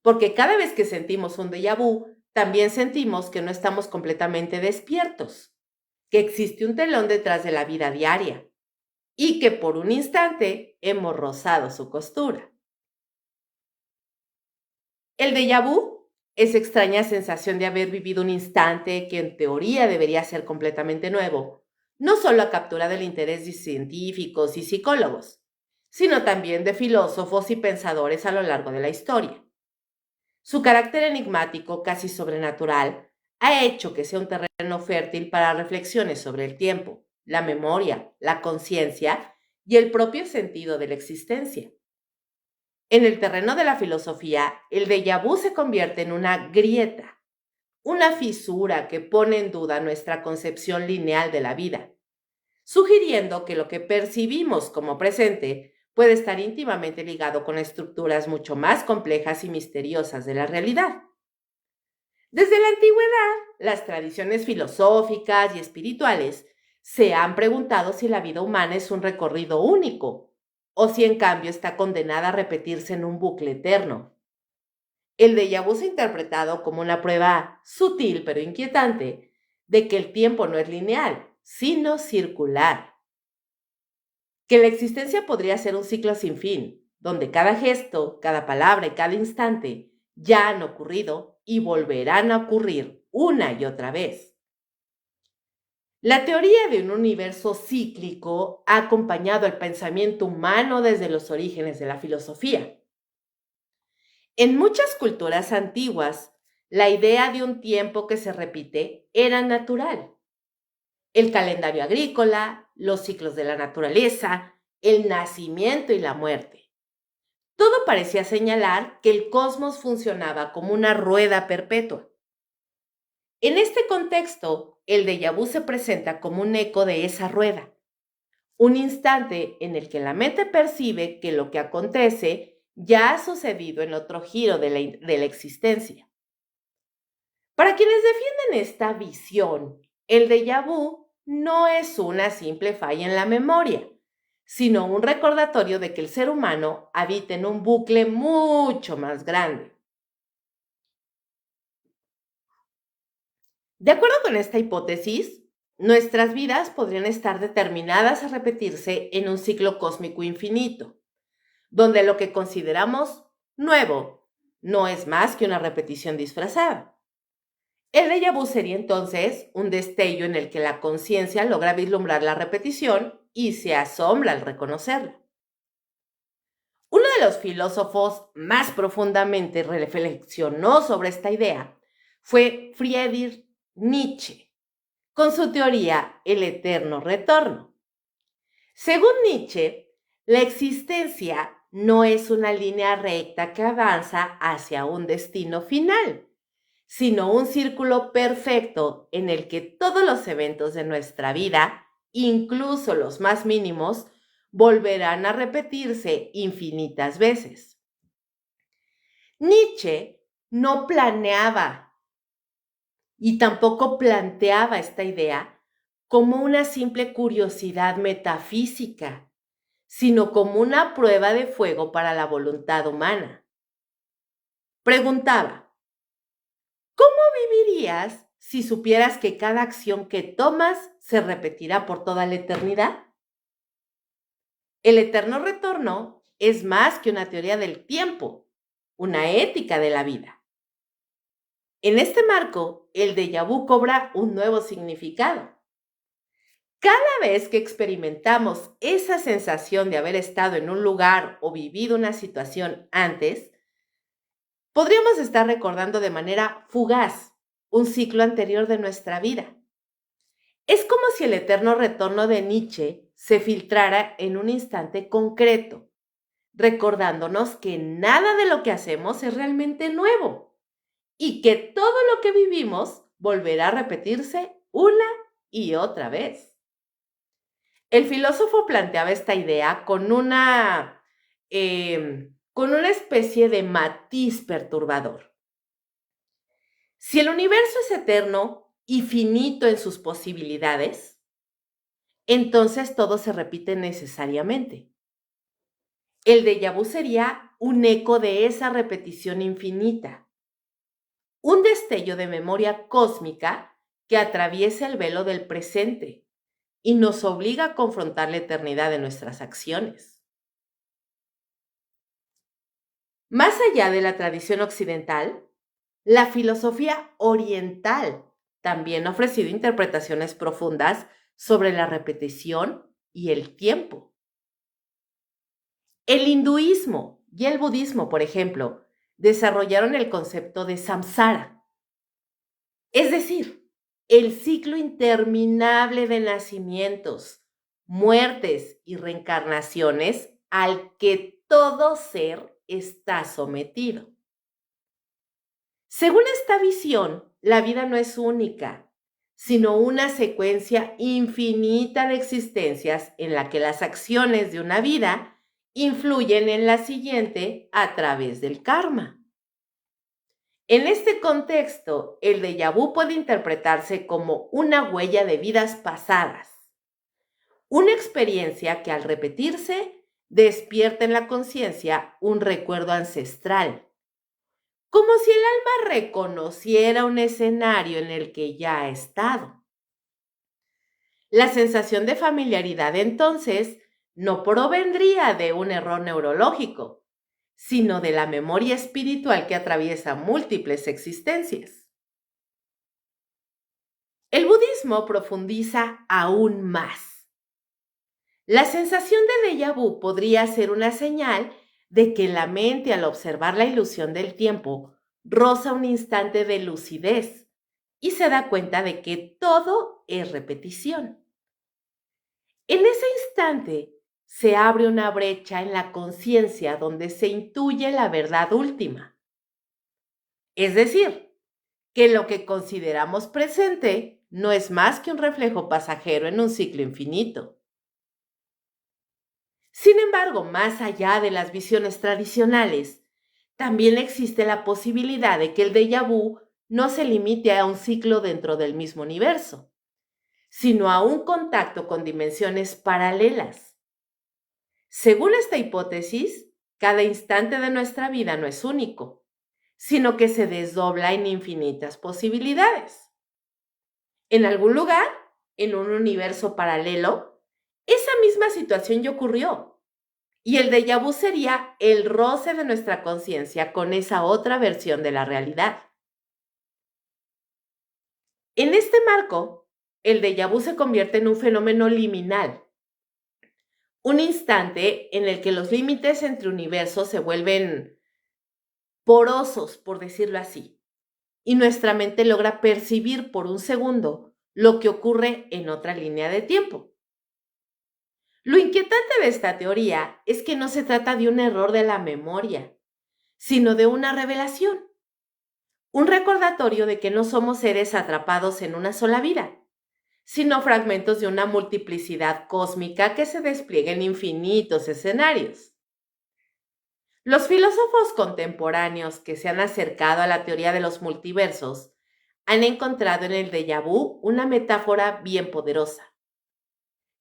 Porque cada vez que sentimos un déjà vu, también sentimos que no estamos completamente despiertos, que existe un telón detrás de la vida diaria y que por un instante hemos rozado su costura. El déjà vu, esa extraña sensación de haber vivido un instante que en teoría debería ser completamente nuevo, no solo ha capturado el interés de científicos y psicólogos, sino también de filósofos y pensadores a lo largo de la historia. Su carácter enigmático, casi sobrenatural, ha hecho que sea un terreno fértil para reflexiones sobre el tiempo, la memoria, la conciencia y el propio sentido de la existencia. En el terreno de la filosofía, el déjà vu se convierte en una grieta, una fisura que pone en duda nuestra concepción lineal de la vida, sugiriendo que lo que percibimos como presente puede estar íntimamente ligado con estructuras mucho más complejas y misteriosas de la realidad. Desde la antigüedad, las tradiciones filosóficas y espirituales se han preguntado si la vida humana es un recorrido único o si en cambio está condenada a repetirse en un bucle eterno. El déjà vu se ha interpretado como una prueba sutil pero inquietante de que el tiempo no es lineal, sino circular, que la existencia podría ser un ciclo sin fin, donde cada gesto, cada palabra y cada instante ya han ocurrido y volverán a ocurrir una y otra vez. La teoría de un universo cíclico ha acompañado el pensamiento humano desde los orígenes de la filosofía. En muchas culturas antiguas, la idea de un tiempo que se repite era natural. El calendario agrícola, los ciclos de la naturaleza, el nacimiento y la muerte. Todo parecía señalar que el cosmos funcionaba como una rueda perpetua. En este contexto, el déjà vu se presenta como un eco de esa rueda, un instante en el que la mente percibe que lo que acontece ya ha sucedido en otro giro de la existencia. Para quienes defienden esta visión, el déjà vu no es una simple falla en la memoria, sino un recordatorio de que el ser humano habita en un bucle mucho más grande. De acuerdo con esta hipótesis, nuestras vidas podrían estar determinadas a repetirse en un ciclo cósmico infinito, donde lo que consideramos nuevo no es más que una repetición disfrazada. El déjà vu sería entonces un destello en el que la conciencia logra vislumbrar la repetición y se asombra al reconocerla. Uno de los filósofos más profundamente reflexionó sobre esta idea fue Friedrich Nietzsche, con su teoría El eterno retorno. Según Nietzsche, la existencia no es una línea recta que avanza hacia un destino final, sino un círculo perfecto en el que todos los eventos de nuestra vida, incluso los más mínimos, volverán a repetirse infinitas veces. Nietzsche no planeaba y tampoco planteaba esta idea como una simple curiosidad metafísica, sino como una prueba de fuego para la voluntad humana. Preguntaba, ¿cómo vivirías si supieras que cada acción que tomas se repetirá por toda la eternidad? El eterno retorno es más que una teoría del tiempo, una ética de la vida. En este marco, el déjà vu cobra un nuevo significado. Cada vez que experimentamos esa sensación de haber estado en un lugar o vivido una situación antes, podríamos estar recordando de manera fugaz un ciclo anterior de nuestra vida. Es como si el eterno retorno de Nietzsche se filtrara en un instante concreto, recordándonos que nada de lo que hacemos es realmente nuevo y que todo lo que vivimos volverá a repetirse una y otra vez. El filósofo planteaba esta idea con una especie de matiz perturbador. Si el universo es eterno y finito en sus posibilidades, entonces todo se repite necesariamente. El déjà vu sería un eco de esa repetición infinita, un destello de memoria cósmica que atraviesa el velo del presente y nos obliga a confrontar la eternidad de nuestras acciones. Más allá de la tradición occidental, la filosofía oriental también ha ofrecido interpretaciones profundas sobre la repetición y el tiempo. El hinduismo y el budismo, por ejemplo, desarrollaron el concepto de samsara, es decir, el ciclo interminable de nacimientos, muertes y reencarnaciones al que todo ser está sometido. Según esta visión, la vida no es única, sino una secuencia infinita de existencias en la que las acciones de una vida influyen en la siguiente a través del karma. En este contexto, el déjà vu puede interpretarse como una huella de vidas pasadas, una experiencia que al repetirse despierta en la conciencia un recuerdo ancestral, como si el alma reconociera un escenario en el que ya ha estado. La sensación de familiaridad entonces no provendría de un error neurológico, sino de la memoria espiritual que atraviesa múltiples existencias. El budismo profundiza aún más. La sensación de déjà vu podría ser una señal de que la mente, al observar la ilusión del tiempo, roza un instante de lucidez y se da cuenta de que todo es repetición. En ese instante se abre una brecha en la conciencia donde se intuye la verdad última. Es decir, que lo que consideramos presente no es más que un reflejo pasajero en un ciclo infinito. Sin embargo, más allá de las visiones tradicionales, también existe la posibilidad de que el déjà vu no se limite a un ciclo dentro del mismo universo, sino a un contacto con dimensiones paralelas. Según esta hipótesis, cada instante de nuestra vida no es único, sino que se desdobla en infinitas posibilidades. En algún lugar, en un universo paralelo, esa misma situación ya ocurrió. Y el déjà vu sería el roce de nuestra conciencia con esa otra versión de la realidad. En este marco, el déjà vu se convierte en un fenómeno liminal, un instante en el que los límites entre universos se vuelven porosos, por decirlo así, y nuestra mente logra percibir por un segundo lo que ocurre en otra línea de tiempo. Lo inquietante de esta teoría es que no se trata de un error de la memoria, sino de una revelación, un recordatorio de que no somos seres atrapados en una sola vida, sino fragmentos de una multiplicidad cósmica que se despliega en infinitos escenarios. Los filósofos contemporáneos que se han acercado a la teoría de los multiversos han encontrado en el déjà vu una metáfora bien poderosa.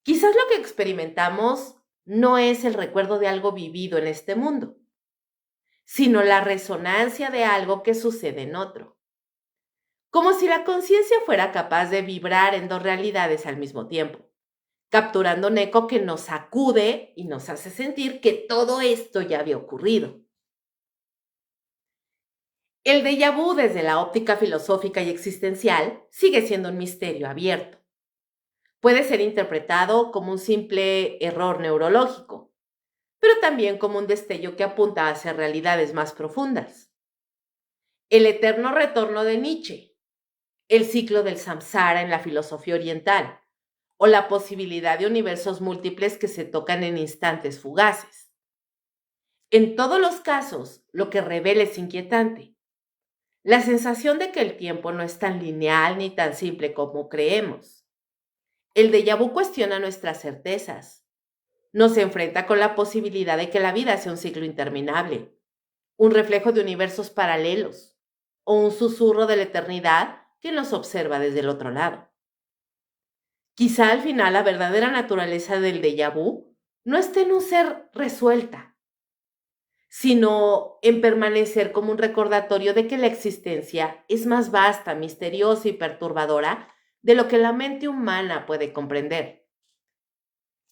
Quizás lo que experimentamos no es el recuerdo de algo vivido en este mundo, sino la resonancia de algo que sucede en otro. Como si la conciencia fuera capaz de vibrar en dos realidades al mismo tiempo, capturando un eco que nos sacude y nos hace sentir que todo esto ya había ocurrido. El déjà vu, desde la óptica filosófica y existencial, sigue siendo un misterio abierto. Puede ser interpretado como un simple error neurológico, pero también como un destello que apunta hacia realidades más profundas. El eterno retorno de Nietzsche, el ciclo del samsara en la filosofía oriental, o la posibilidad de universos múltiples que se tocan en instantes fugaces. En todos los casos, lo que revela es inquietante. La sensación de que el tiempo no es tan lineal ni tan simple como creemos. El déjà vu cuestiona nuestras certezas. Nos enfrenta con la posibilidad de que la vida sea un ciclo interminable, un reflejo de universos paralelos o un susurro de la eternidad que nos observa desde el otro lado. Quizá al final la verdadera naturaleza del déjà vu no esté en un ser resuelta, sino en permanecer como un recordatorio de que la existencia es más vasta, misteriosa y perturbadora de lo que la mente humana puede comprender.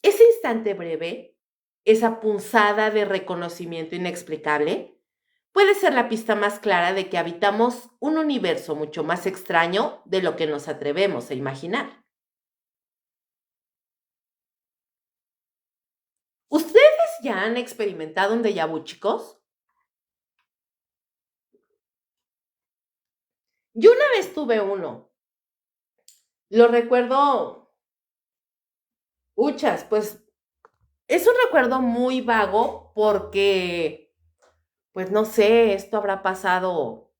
Ese instante breve, esa punzada de reconocimiento inexplicable, puede ser la pista más clara de que habitamos un universo mucho más extraño de lo que nos atrevemos a imaginar. ¿Ustedes ya han experimentado un déjà vu, chicos? Yo una vez tuve uno. Lo recuerdo, pues es un recuerdo muy vago porque, pues no sé, esto habrá pasado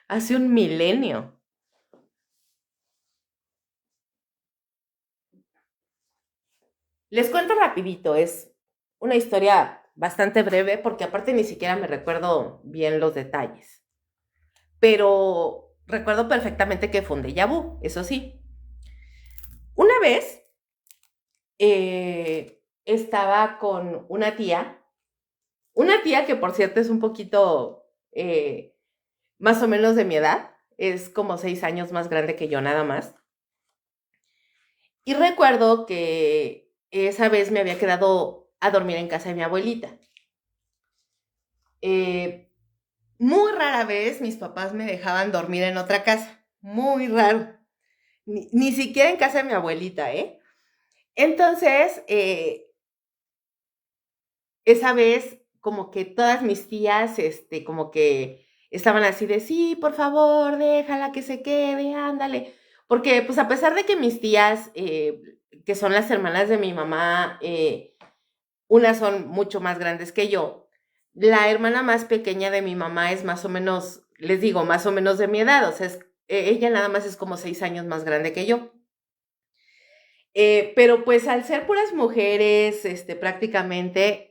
hace un milenio. Les cuento rapidito, es una historia bastante breve porque aparte ni siquiera me recuerdo bien los detalles. Pero recuerdo perfectamente que fue un déjà vu, eso sí. Una vez estaba con una tía que por cierto es un poquito más o menos de mi edad, es como 6 años más grande que yo nada más. Y recuerdo que esa vez me había quedado a dormir en casa de mi abuelita. Eh, Muy rara vez mis papás me dejaban dormir en otra casa, muy raro. Ni siquiera en casa de mi abuelita, ¿eh? Entonces, esa vez como que todas mis tías, como que estaban así de, sí, por favor, déjala que se quede, ándale. Porque, pues, a pesar de que mis tías, que son las hermanas de mi mamá, unas son mucho más grandes que yo, la hermana más pequeña de mi mamá es más o menos, les digo, más o menos de mi edad, o sea, ella nada más es como 6 años más grande que yo. Pero pues al ser puras mujeres, prácticamente,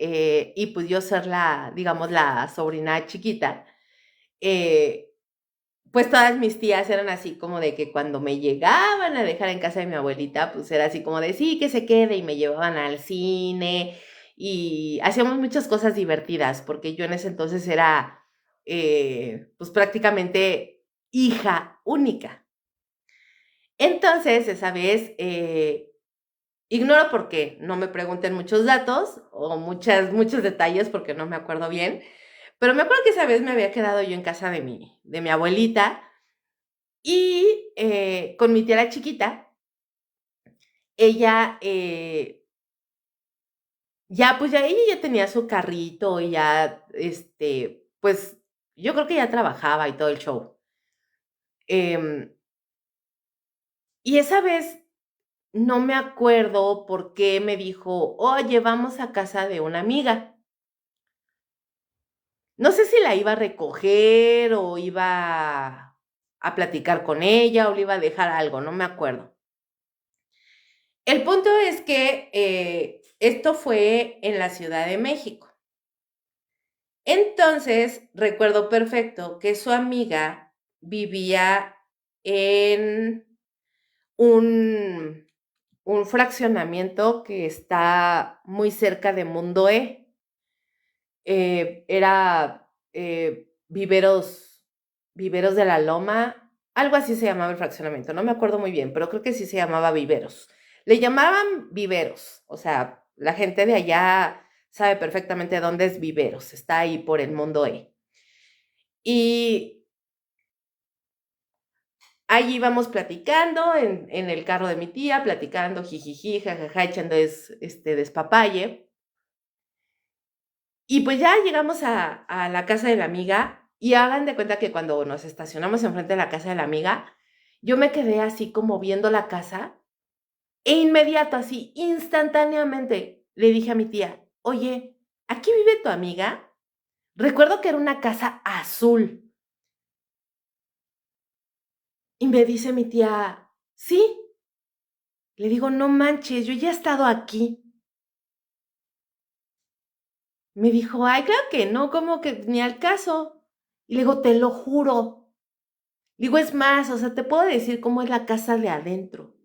y pues yo ser la, digamos, la sobrina chiquita, eh, pues todas mis tías eran así como de que cuando me llegaban a dejar en casa de mi abuelita, pues era así como de sí, que se quede, y me llevaban al cine, y hacíamos muchas cosas divertidas, porque yo en ese entonces era, pues prácticamente hija única. Entonces, esa vez, ignoro por qué, no me pregunten muchos datos o muchos detalles porque no me acuerdo bien, pero me acuerdo que esa vez me había quedado yo en casa de mi abuelita y con mi tía la chiquita, ella ella ya tenía su carrito y ya, pues yo creo que ya trabajaba y todo el show. Em, y esa vez no me acuerdo por qué me dijo, oye, vamos a casa de una amiga. No sé si la iba a recoger o iba a platicar con ella o le iba a dejar algo, no me acuerdo. El punto es que esto fue en la Ciudad de México. Entonces, recuerdo perfecto que su amiga vivía en un, un fraccionamiento que está muy cerca de Mundo E. Era Viveros de la Loma, algo así se llamaba el fraccionamiento, no me acuerdo muy bien, pero creo que sí se llamaba Viveros. Le llamaban Viveros, o sea, la gente de allá sabe perfectamente dónde es Viveros, está ahí por el Mundo E. Y ahí íbamos platicando en el carro de mi tía, platicando, jijiji, jajaja, echando despapalle. Y pues ya llegamos a la casa de la amiga y hagan de cuenta que cuando nos estacionamos enfrente de la casa de la amiga, yo me quedé así como viendo la casa e inmediato, así, instantáneamente, le dije a mi tía, oye, ¿aquí vive tu amiga? Recuerdo que era una casa azul. Y me dice mi tía, sí. Le digo, no manches, yo ya he estado aquí. Me dijo, ay, claro que no, como que ni al caso. Y le digo, te lo juro. Digo, es más, o sea, te puedo decir cómo es la casa de adentro.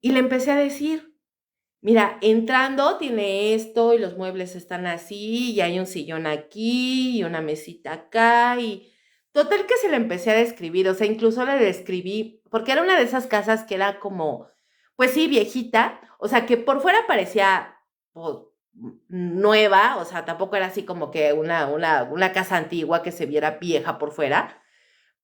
Y le empecé a decir, mira, entrando tiene esto y los muebles están así y hay un sillón aquí y una mesita acá y total que se le empecé a describir, o sea, incluso le describí, porque era una de esas casas que era como, pues sí, viejita, o sea, que por fuera parecía pues, nueva, o sea, tampoco era así como que una casa antigua que se viera vieja por fuera,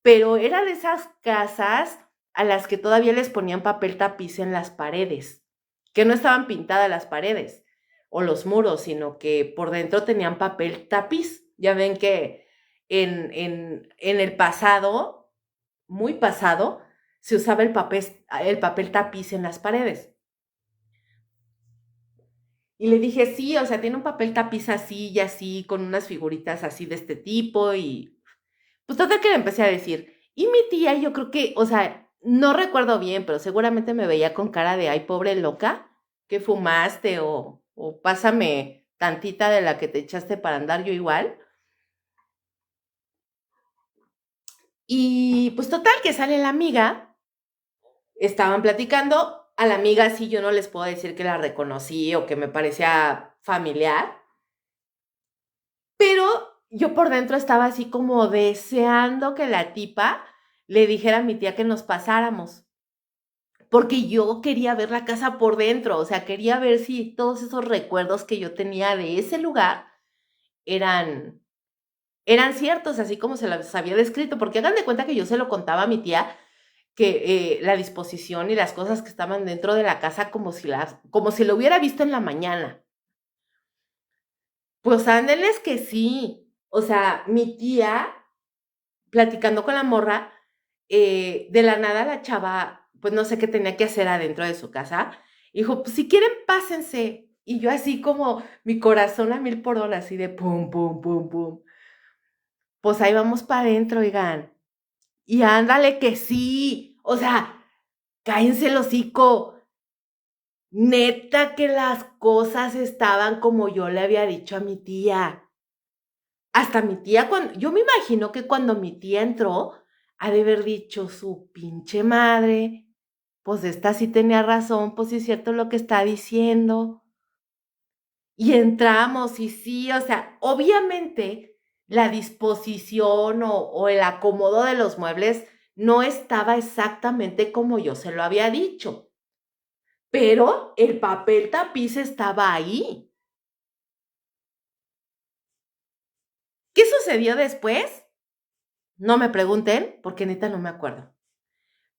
pero era de esas casas a las que todavía les ponían papel tapiz en las paredes, que no estaban pintadas las paredes o los muros, sino que por dentro tenían papel tapiz. Ya ven que en el pasado, muy pasado, se usaba el papel tapiz en las paredes. Y le dije, sí, o sea, tiene un papel tapiz así y así, con unas figuritas así de este tipo y pues total que le empecé a decir, y mi tía, yo creo que, o sea, no recuerdo bien, pero seguramente me veía con cara de, ay, pobre loca, ¿qué fumaste? O pásame tantita de la que te echaste para andar yo igual. Y pues total que sale la amiga, estaban platicando, a la amiga sí yo no les puedo decir que la reconocí o que me parecía familiar, pero yo por dentro estaba así como deseando que la tipa le dijera a mi tía que nos pasáramos. Porque yo quería ver la casa por dentro, o sea, quería ver si todos esos recuerdos que yo tenía de ese lugar eran, eran ciertos, así como se los había descrito, porque hagan de cuenta que yo se lo contaba a mi tía, que la disposición y las cosas que estaban dentro de la casa como si lo hubiera visto en la mañana. Pues ándenles que sí. O sea, mi tía, platicando con la morra, de la nada la chava, pues no sé qué tenía que hacer adentro de su casa. Dijo, pues si quieren, pásense. Y yo así como mi corazón a 1000 por hora, así de pum, pum, pum, pum. Pues ahí vamos para adentro, oigan. Y ándale que sí. O sea, cállense el hocico. Neta que las cosas estaban como yo le había dicho a mi tía. Hasta mi tía, yo me imagino que cuando mi tía entró, ha de haber dicho su pinche madre, pues esta sí tenía razón, pues sí es cierto lo que está diciendo. Y entramos, y sí, o sea, obviamente la disposición o el acomodo de los muebles no estaba exactamente como yo se lo había dicho, pero el papel tapiz estaba ahí. ¿Qué sucedió después? No me pregunten, porque neta no me acuerdo.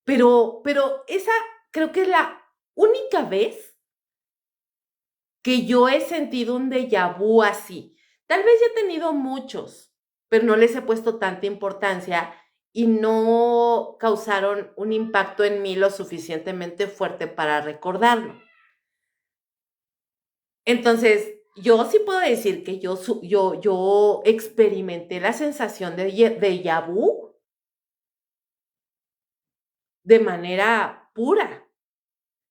Pero esa creo que es la única vez que yo he sentido un déjà vu así. Tal vez ya he tenido muchos, pero no les he puesto tanta importancia y no causaron un impacto en mí lo suficientemente fuerte para recordarlo. Entonces, yo sí puedo decir que yo experimenté la sensación de déjà vu de manera pura.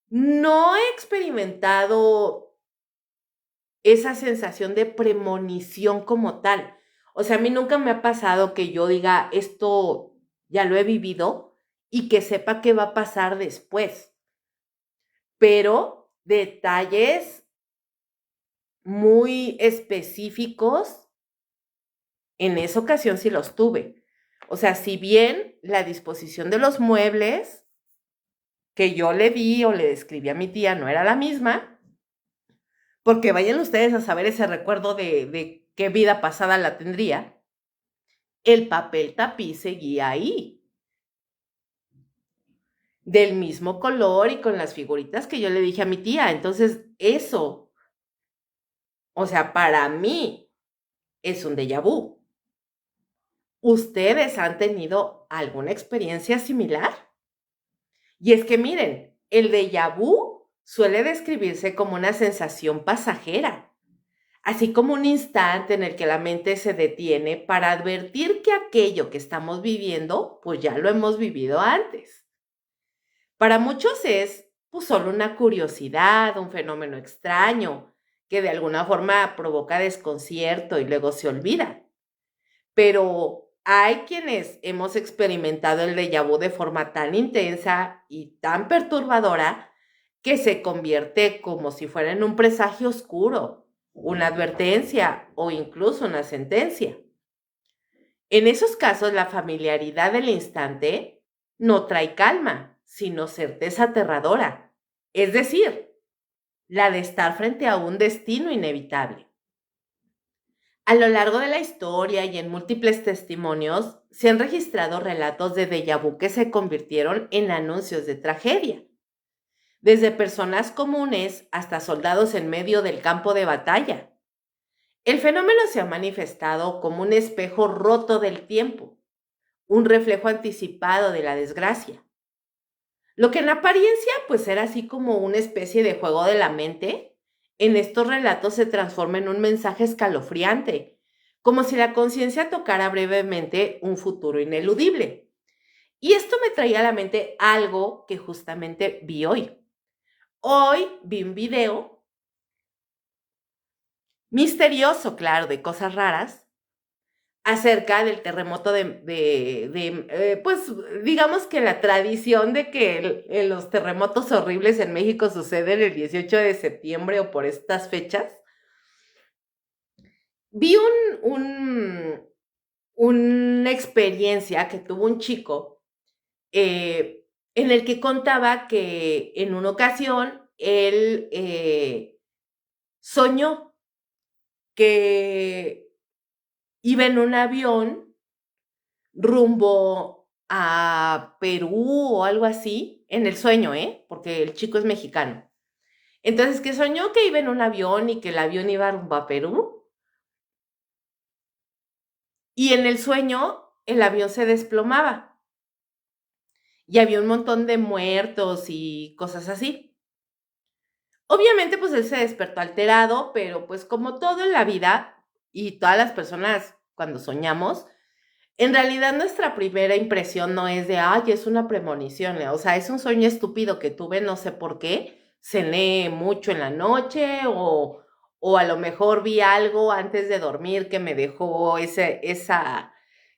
No he experimentado esa sensación de premonición como tal. O sea, a mí nunca me ha pasado que yo diga, esto ya lo he vivido y que sepa qué va a pasar después. Pero detalles muy específicos, en esa ocasión sí los tuve. O sea, si bien la disposición de los muebles que yo le di o le describí a mi tía no era la misma, porque vayan ustedes a saber ese recuerdo de qué vida pasada la tendría, el papel tapiz seguía ahí, del mismo color y con las figuritas que yo le dije a mi tía. Entonces, eso, o sea, para mí es un déjà vu. ¿Ustedes han tenido alguna experiencia similar? Y es que miren, el déjà vu suele describirse como una sensación pasajera, así como un instante en el que la mente se detiene para advertir que aquello que estamos viviendo, pues ya lo hemos vivido antes. Para muchos es pues solo una curiosidad, un fenómeno extraño, que de alguna forma provoca desconcierto y luego se olvida. Pero hay quienes hemos experimentado el déjà vu de forma tan intensa y tan perturbadora que se convierte como si fuera en un presagio oscuro, una advertencia o incluso una sentencia. En esos casos, la familiaridad del instante no trae calma, sino certeza aterradora, es decir, la de estar frente a un destino inevitable. A lo largo de la historia y en múltiples testimonios se han registrado relatos de déjà vu que se convirtieron en anuncios de tragedia, desde personas comunes hasta soldados en medio del campo de batalla. El fenómeno se ha manifestado como un espejo roto del tiempo, un reflejo anticipado de la desgracia. Lo que en apariencia pues era así como una especie de juego de la mente, en estos relatos se transforma en un mensaje escalofriante, como si la conciencia tocara brevemente un futuro ineludible. Y esto me traía a la mente algo que justamente vi hoy. Hoy vi un video misterioso, claro, de cosas raras, acerca del terremoto pues, digamos que la tradición de que los terremotos horribles en México suceden el 18 de septiembre o por estas fechas. Vi una experiencia que tuvo un chico en el que contaba que en una ocasión él soñó que iba en un avión rumbo a Perú o algo así, en el sueño, porque el chico es mexicano. Entonces, que soñó que iba en un avión y que el avión iba rumbo a Perú, y en el sueño el avión se desplomaba y había un montón de muertos y cosas así. Obviamente, pues él se despertó alterado, pero pues como todo en la vida y todas las personas cuando soñamos, en realidad nuestra primera impresión no es de, ay, es una premonición, o sea, es un sueño estúpido que tuve, no sé por qué, cené mucho en la noche o a lo mejor vi algo antes de dormir que me dejó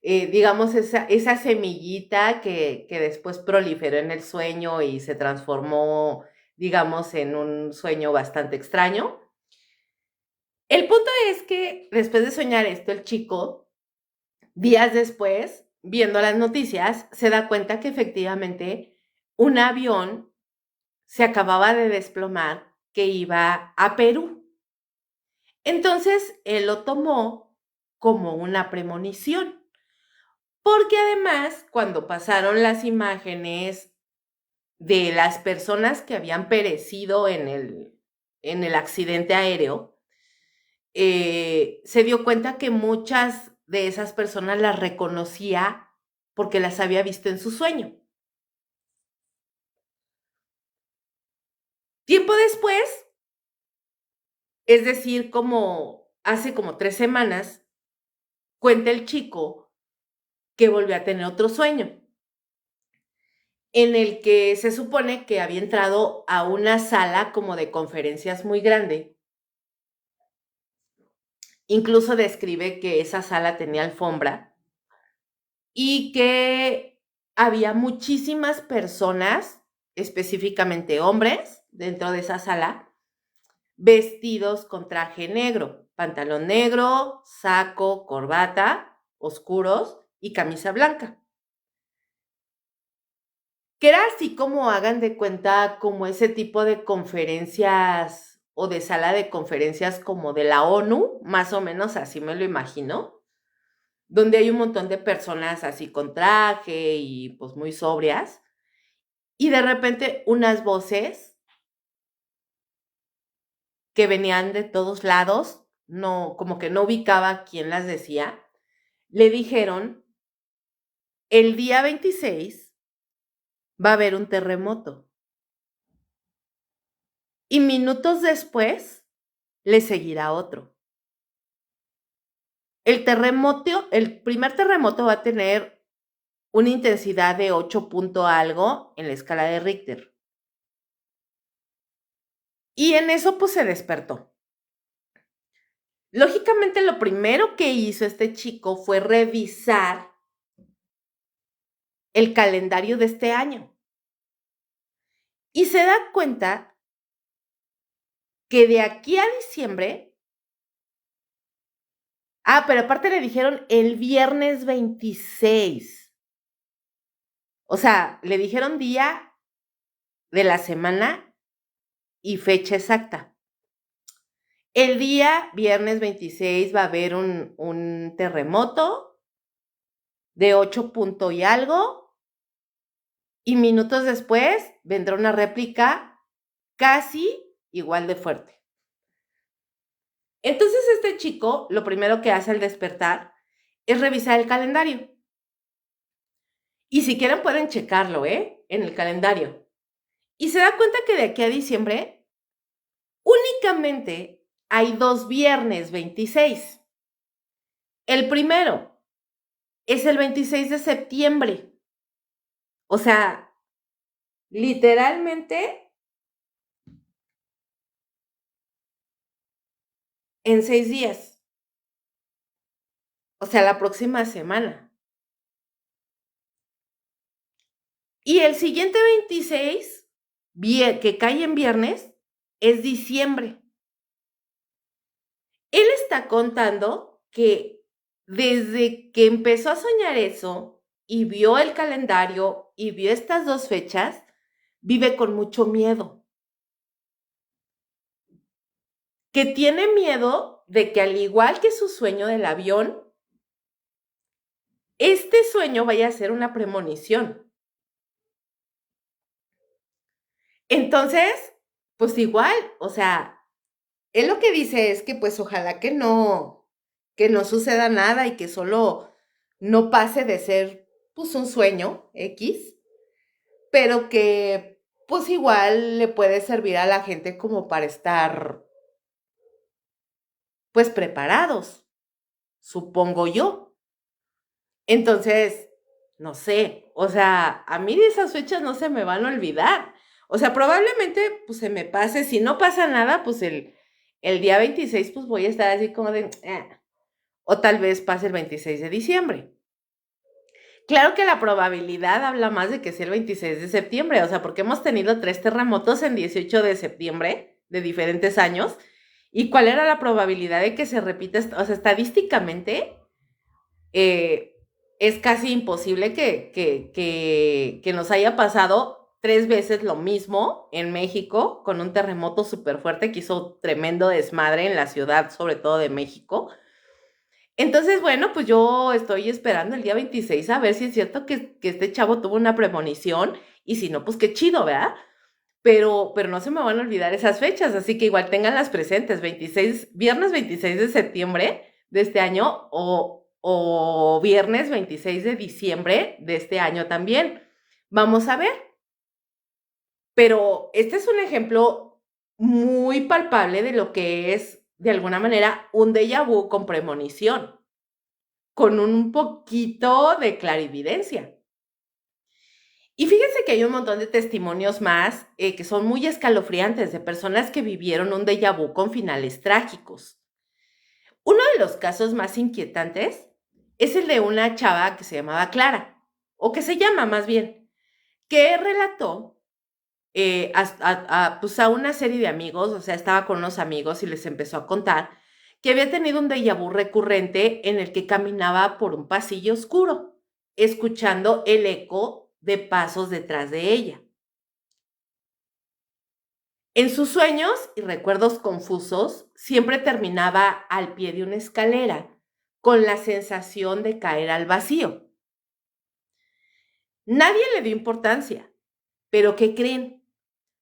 digamos, esa semillita que después proliferó en el sueño y se transformó, digamos, en un sueño bastante extraño. El punto es que después de soñar esto, el chico días después, viendo las noticias, se da cuenta que efectivamente un avión se acababa de desplomar que iba a Perú. Entonces, él lo tomó como una premonición, porque además, cuando pasaron las imágenes de las personas que habían perecido en el accidente aéreo, se dio cuenta que muchas de esas personas las reconocía porque las había visto en su sueño. Tiempo después, es decir, como hace como 3 semanas, cuenta el chico que volvió a tener otro sueño, en el que se supone que había entrado a una sala como de conferencias muy grande. Incluso describe que esa sala tenía alfombra y que había muchísimas personas, específicamente hombres, dentro de esa sala, vestidos con traje negro, pantalón negro, saco, corbata, oscuros y camisa blanca. que era así como hagan de cuenta, como ese tipo de conferencias o de sala de conferencias como de la ONU, más o menos así me lo imagino, donde hay un montón de personas así con traje y pues muy sobrias, y de repente unas voces que venían de todos lados, no, como que no ubicaba quién las decía, le dijeron, el día 26 va a haber un terremoto. Y minutos después le seguirá otro. El primer terremoto va a tener una intensidad de 8 punto algo en la escala de Richter. Y en eso pues se despertó. Lógicamente lo primero que hizo este chico fue revisar el calendario de este año. Y se da cuenta que de aquí a diciembre, pero aparte le dijeron el viernes 26. O sea, le dijeron día de la semana y fecha exacta. El día viernes 26 va a haber un terremoto de 8 punto y algo, y minutos después vendrá una réplica casi igual de fuerte. Entonces este chico lo primero que hace al despertar es revisar el calendario. Y si quieren pueden checarlo, en el calendario. Y se da cuenta que de aquí a diciembre únicamente hay 2 viernes 26. El primero es el 26 de septiembre. O sea, literalmente en 6 días. O sea, la próxima semana. Y el siguiente 26, que cae en viernes, es diciembre. Él está contando que desde que empezó a soñar eso y vio el calendario y vio estas 2 fechas, vive con mucho miedo. Que tiene miedo de que al igual que su sueño del avión, este sueño vaya a ser una premonición. Entonces, pues igual, o sea, él lo que dice es que pues ojalá que no suceda nada y que solo no pase de ser pues un sueño X, pero que pues igual le puede servir a la gente como para estar pues preparados, supongo yo. Entonces, no sé, o sea, a mí de esas fechas no se me van a olvidar. O sea, probablemente pues se me pase, si no pasa nada, pues el día 26 pues voy a estar así como de, o tal vez pase el 26 de diciembre. Claro que la probabilidad habla más de que sea el 26 de septiembre, o sea, porque hemos tenido 3 terremotos en 18 de septiembre de diferentes años. ¿Y cuál era la probabilidad de que se repita? O sea, estadísticamente, es casi imposible que nos haya pasado 3 veces lo mismo en México, con un terremoto súper fuerte que hizo tremendo desmadre en la ciudad, sobre todo de México. Entonces, bueno, pues yo estoy esperando el día 26 a ver si es cierto que este chavo tuvo una premonición, y si no, pues qué chido, ¿verdad? Pero no se me van a olvidar esas fechas, así que igual tenganlas presentes, viernes 26 de septiembre de este año o viernes 26 de diciembre de este año también. Vamos a ver. Pero este es un ejemplo muy palpable de lo que es, de alguna manera, un déjà vu con premonición, con un poquito de clarividencia. Y fíjense que hay un montón de testimonios más que son muy escalofriantes de personas que vivieron un déjà vu con finales trágicos. Uno de los casos más inquietantes es el de una chava que se llamaba Clara, o que se llama más bien, que relató pues a una serie de amigos, o sea, estaba con unos amigos y les empezó a contar que había tenido un déjà vu recurrente en el que caminaba por un pasillo oscuro, escuchando el eco de pasos detrás de ella. En sus sueños y recuerdos confusos, siempre terminaba al pie de una escalera, con la sensación de caer al vacío. Nadie le dio importancia, pero ¿qué creen?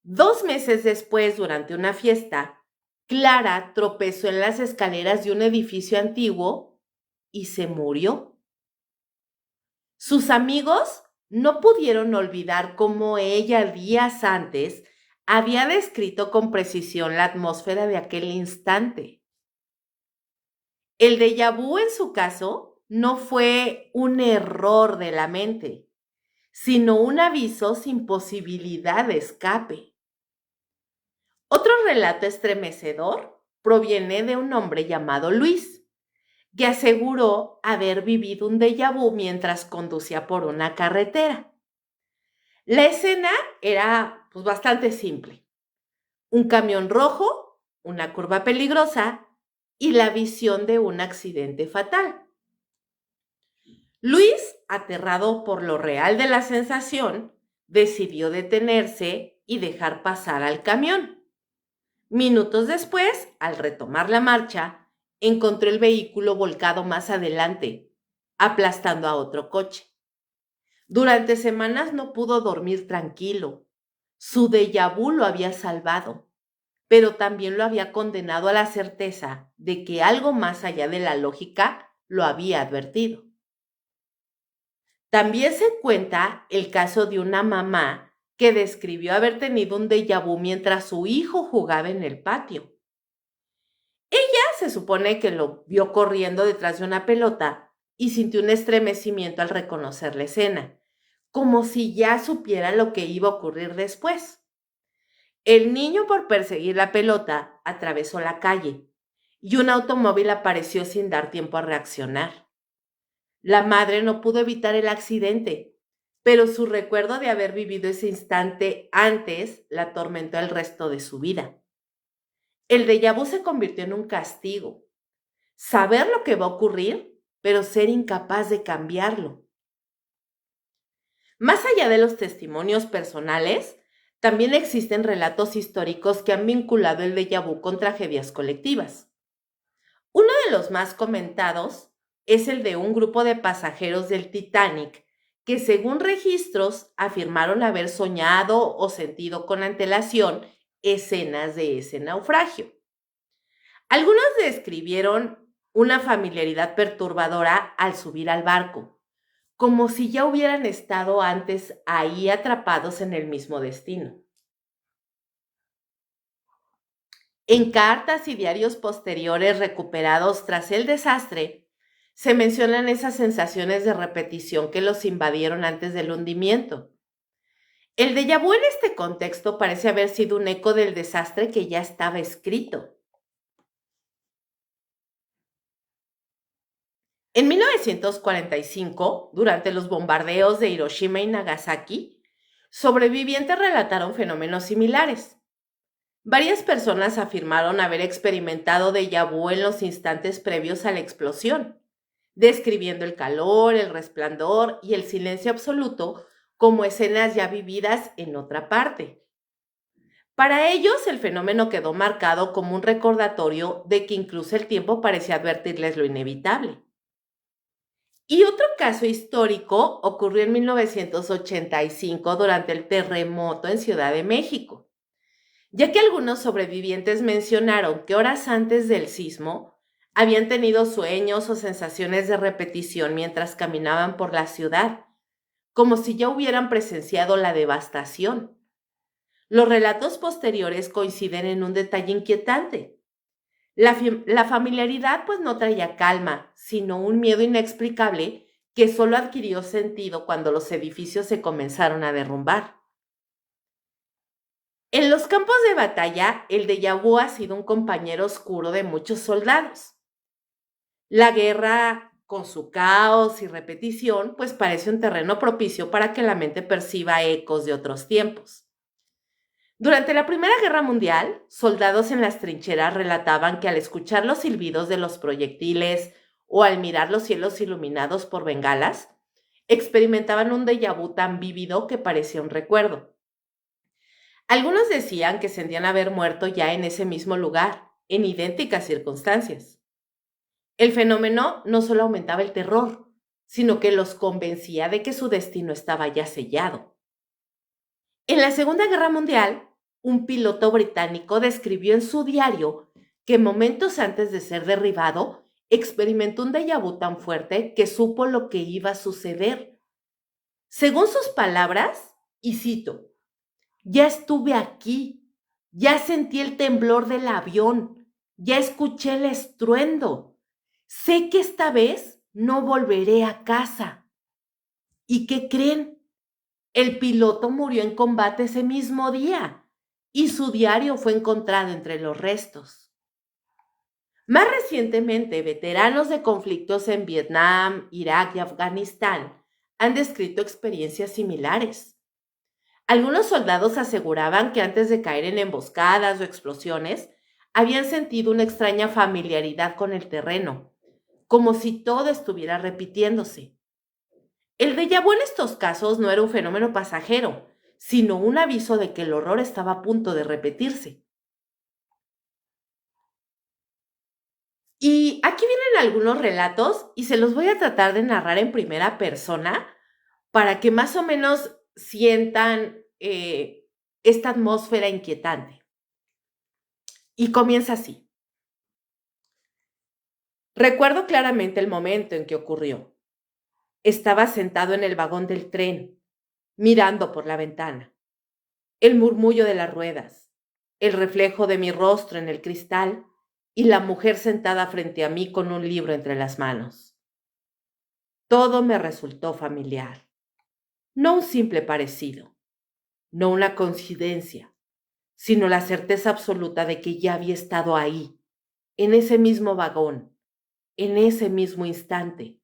2 meses después, durante una fiesta, Clara tropezó en las escaleras de un edificio antiguo y se murió. Sus amigos no pudieron olvidar cómo ella días antes había descrito con precisión la atmósfera de aquel instante. El déjà vu en su caso no fue un error de la mente, sino un aviso sin posibilidad de escape. Otro relato estremecedor proviene de un hombre llamado Luis, que aseguró haber vivido un déjà vu mientras conducía por una carretera. La escena era bastante simple. Un camión rojo, una curva peligrosa y la visión de un accidente fatal. Luis, aterrado por lo real de la sensación, decidió detenerse y dejar pasar al camión. Minutos después, al retomar la marcha, encontró el vehículo volcado más adelante, aplastando a otro coche. Durante semanas no pudo dormir tranquilo. Su déjà vu lo había salvado, pero también lo había condenado a la certeza de que algo más allá de la lógica lo había advertido. También se cuenta el caso de una mamá que describió haber tenido un déjà vu mientras su hijo jugaba en el patio. Ella se supone que lo vio corriendo detrás de una pelota y sintió un estremecimiento al reconocer la escena, como si ya supiera lo que iba a ocurrir después. El niño, por perseguir la pelota, atravesó la calle y un automóvil apareció sin dar tiempo a reaccionar. La madre no pudo evitar el accidente, pero su recuerdo de haber vivido ese instante antes la atormentó el resto de su vida. El déjà vu se convirtió en un castigo. Saber lo que va a ocurrir, pero ser incapaz de cambiarlo. Más allá de los testimonios personales, también existen relatos históricos que han vinculado el déjà vu con tragedias colectivas. Uno de los más comentados es el de un grupo de pasajeros del Titanic que, según registros, afirmaron haber soñado o sentido con antelación escenas de ese naufragio. Algunos describieron una familiaridad perturbadora al subir al barco, como si ya hubieran estado antes ahí atrapados en el mismo destino. En cartas y diarios posteriores recuperados tras el desastre, se mencionan esas sensaciones de repetición que los invadieron antes del hundimiento. El déjà vu en este contexto parece haber sido un eco del desastre que ya estaba escrito. En 1945, durante los bombardeos de Hiroshima y Nagasaki, sobrevivientes relataron fenómenos similares. Varias personas afirmaron haber experimentado déjà vu en los instantes previos a la explosión, describiendo el calor, el resplandor y el silencio absoluto como escenas ya vividas en otra parte. Para ellos, el fenómeno quedó marcado como un recordatorio de que incluso el tiempo parecía advertirles lo inevitable. Y otro caso histórico ocurrió en 1985 durante el terremoto en Ciudad de México, ya que algunos sobrevivientes mencionaron que horas antes del sismo habían tenido sueños o sensaciones de repetición mientras caminaban por la ciudad, como si ya hubieran presenciado la devastación. Los relatos posteriores coinciden en un detalle inquietante. La familiaridad no traía calma, sino un miedo inexplicable que solo adquirió sentido cuando los edificios se comenzaron a derrumbar. En los campos de batalla, el déjà vu ha sido un compañero oscuro de muchos soldados. La guerra, con su caos y repetición, parece un terreno propicio para que la mente perciba ecos de otros tiempos. Durante la Primera Guerra Mundial, soldados en las trincheras relataban que al escuchar los silbidos de los proyectiles o al mirar los cielos iluminados por bengalas, experimentaban un déjà vu tan vívido que parecía un recuerdo. Algunos decían que sentían haber muerto ya en ese mismo lugar, en idénticas circunstancias. El fenómeno no solo aumentaba el terror, sino que los convencía de que su destino estaba ya sellado. En la Segunda Guerra Mundial, un piloto británico describió en su diario que momentos antes de ser derribado, experimentó un déjà vu tan fuerte que supo lo que iba a suceder. Según sus palabras, y cito, ya estuve aquí, ya sentí el temblor del avión, ya escuché el estruendo. Sé que esta vez no volveré a casa. ¿Y qué creen? El piloto murió en combate ese mismo día y su diario fue encontrado entre los restos. Más recientemente, veteranos de conflictos en Vietnam, Irak y Afganistán han descrito experiencias similares. Algunos soldados aseguraban que antes de caer en emboscadas o explosiones, habían sentido una extraña familiaridad con el terreno, como si todo estuviera repitiéndose. El déjà vu en estos casos no era un fenómeno pasajero, sino un aviso de que el horror estaba a punto de repetirse. Y aquí vienen algunos relatos y se los voy a tratar de narrar en primera persona para que más o menos sientan esta atmósfera inquietante. Y comienza así. Recuerdo claramente el momento en que ocurrió. Estaba sentado en el vagón del tren, mirando por la ventana. El murmullo de las ruedas, el reflejo de mi rostro en el cristal y la mujer sentada frente a mí con un libro entre las manos. Todo me resultó familiar. No un simple parecido, no una coincidencia, sino la certeza absoluta de que ya había estado ahí, en ese mismo vagón, en ese mismo instante.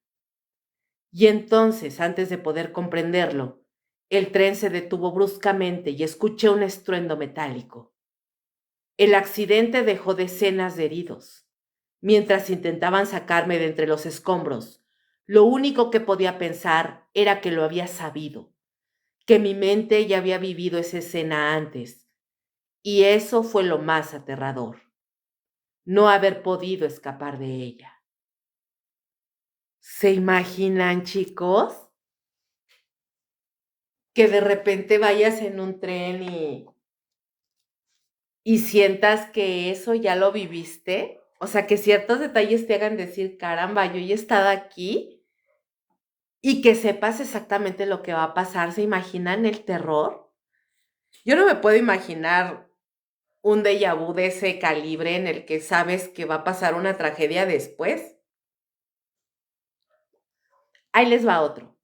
Y entonces, antes de poder comprenderlo, el tren se detuvo bruscamente y escuché un estruendo metálico. El accidente dejó decenas de heridos. Mientras intentaban sacarme de entre los escombros, lo único que podía pensar era que lo había sabido, que mi mente ya había vivido esa escena antes. Y eso fue lo más aterrador, no haber podido escapar de ella. ¿Se imaginan, chicos? Que de repente vayas en un tren y sientas que eso ya lo viviste. O sea, que ciertos detalles te hagan decir, caramba, yo ya he estado aquí y que sepas exactamente lo que va a pasar. ¿Se imaginan el terror? Yo no me puedo imaginar un déjà vu de ese calibre en el que sabes que va a pasar una tragedia después. Ahí les va otro.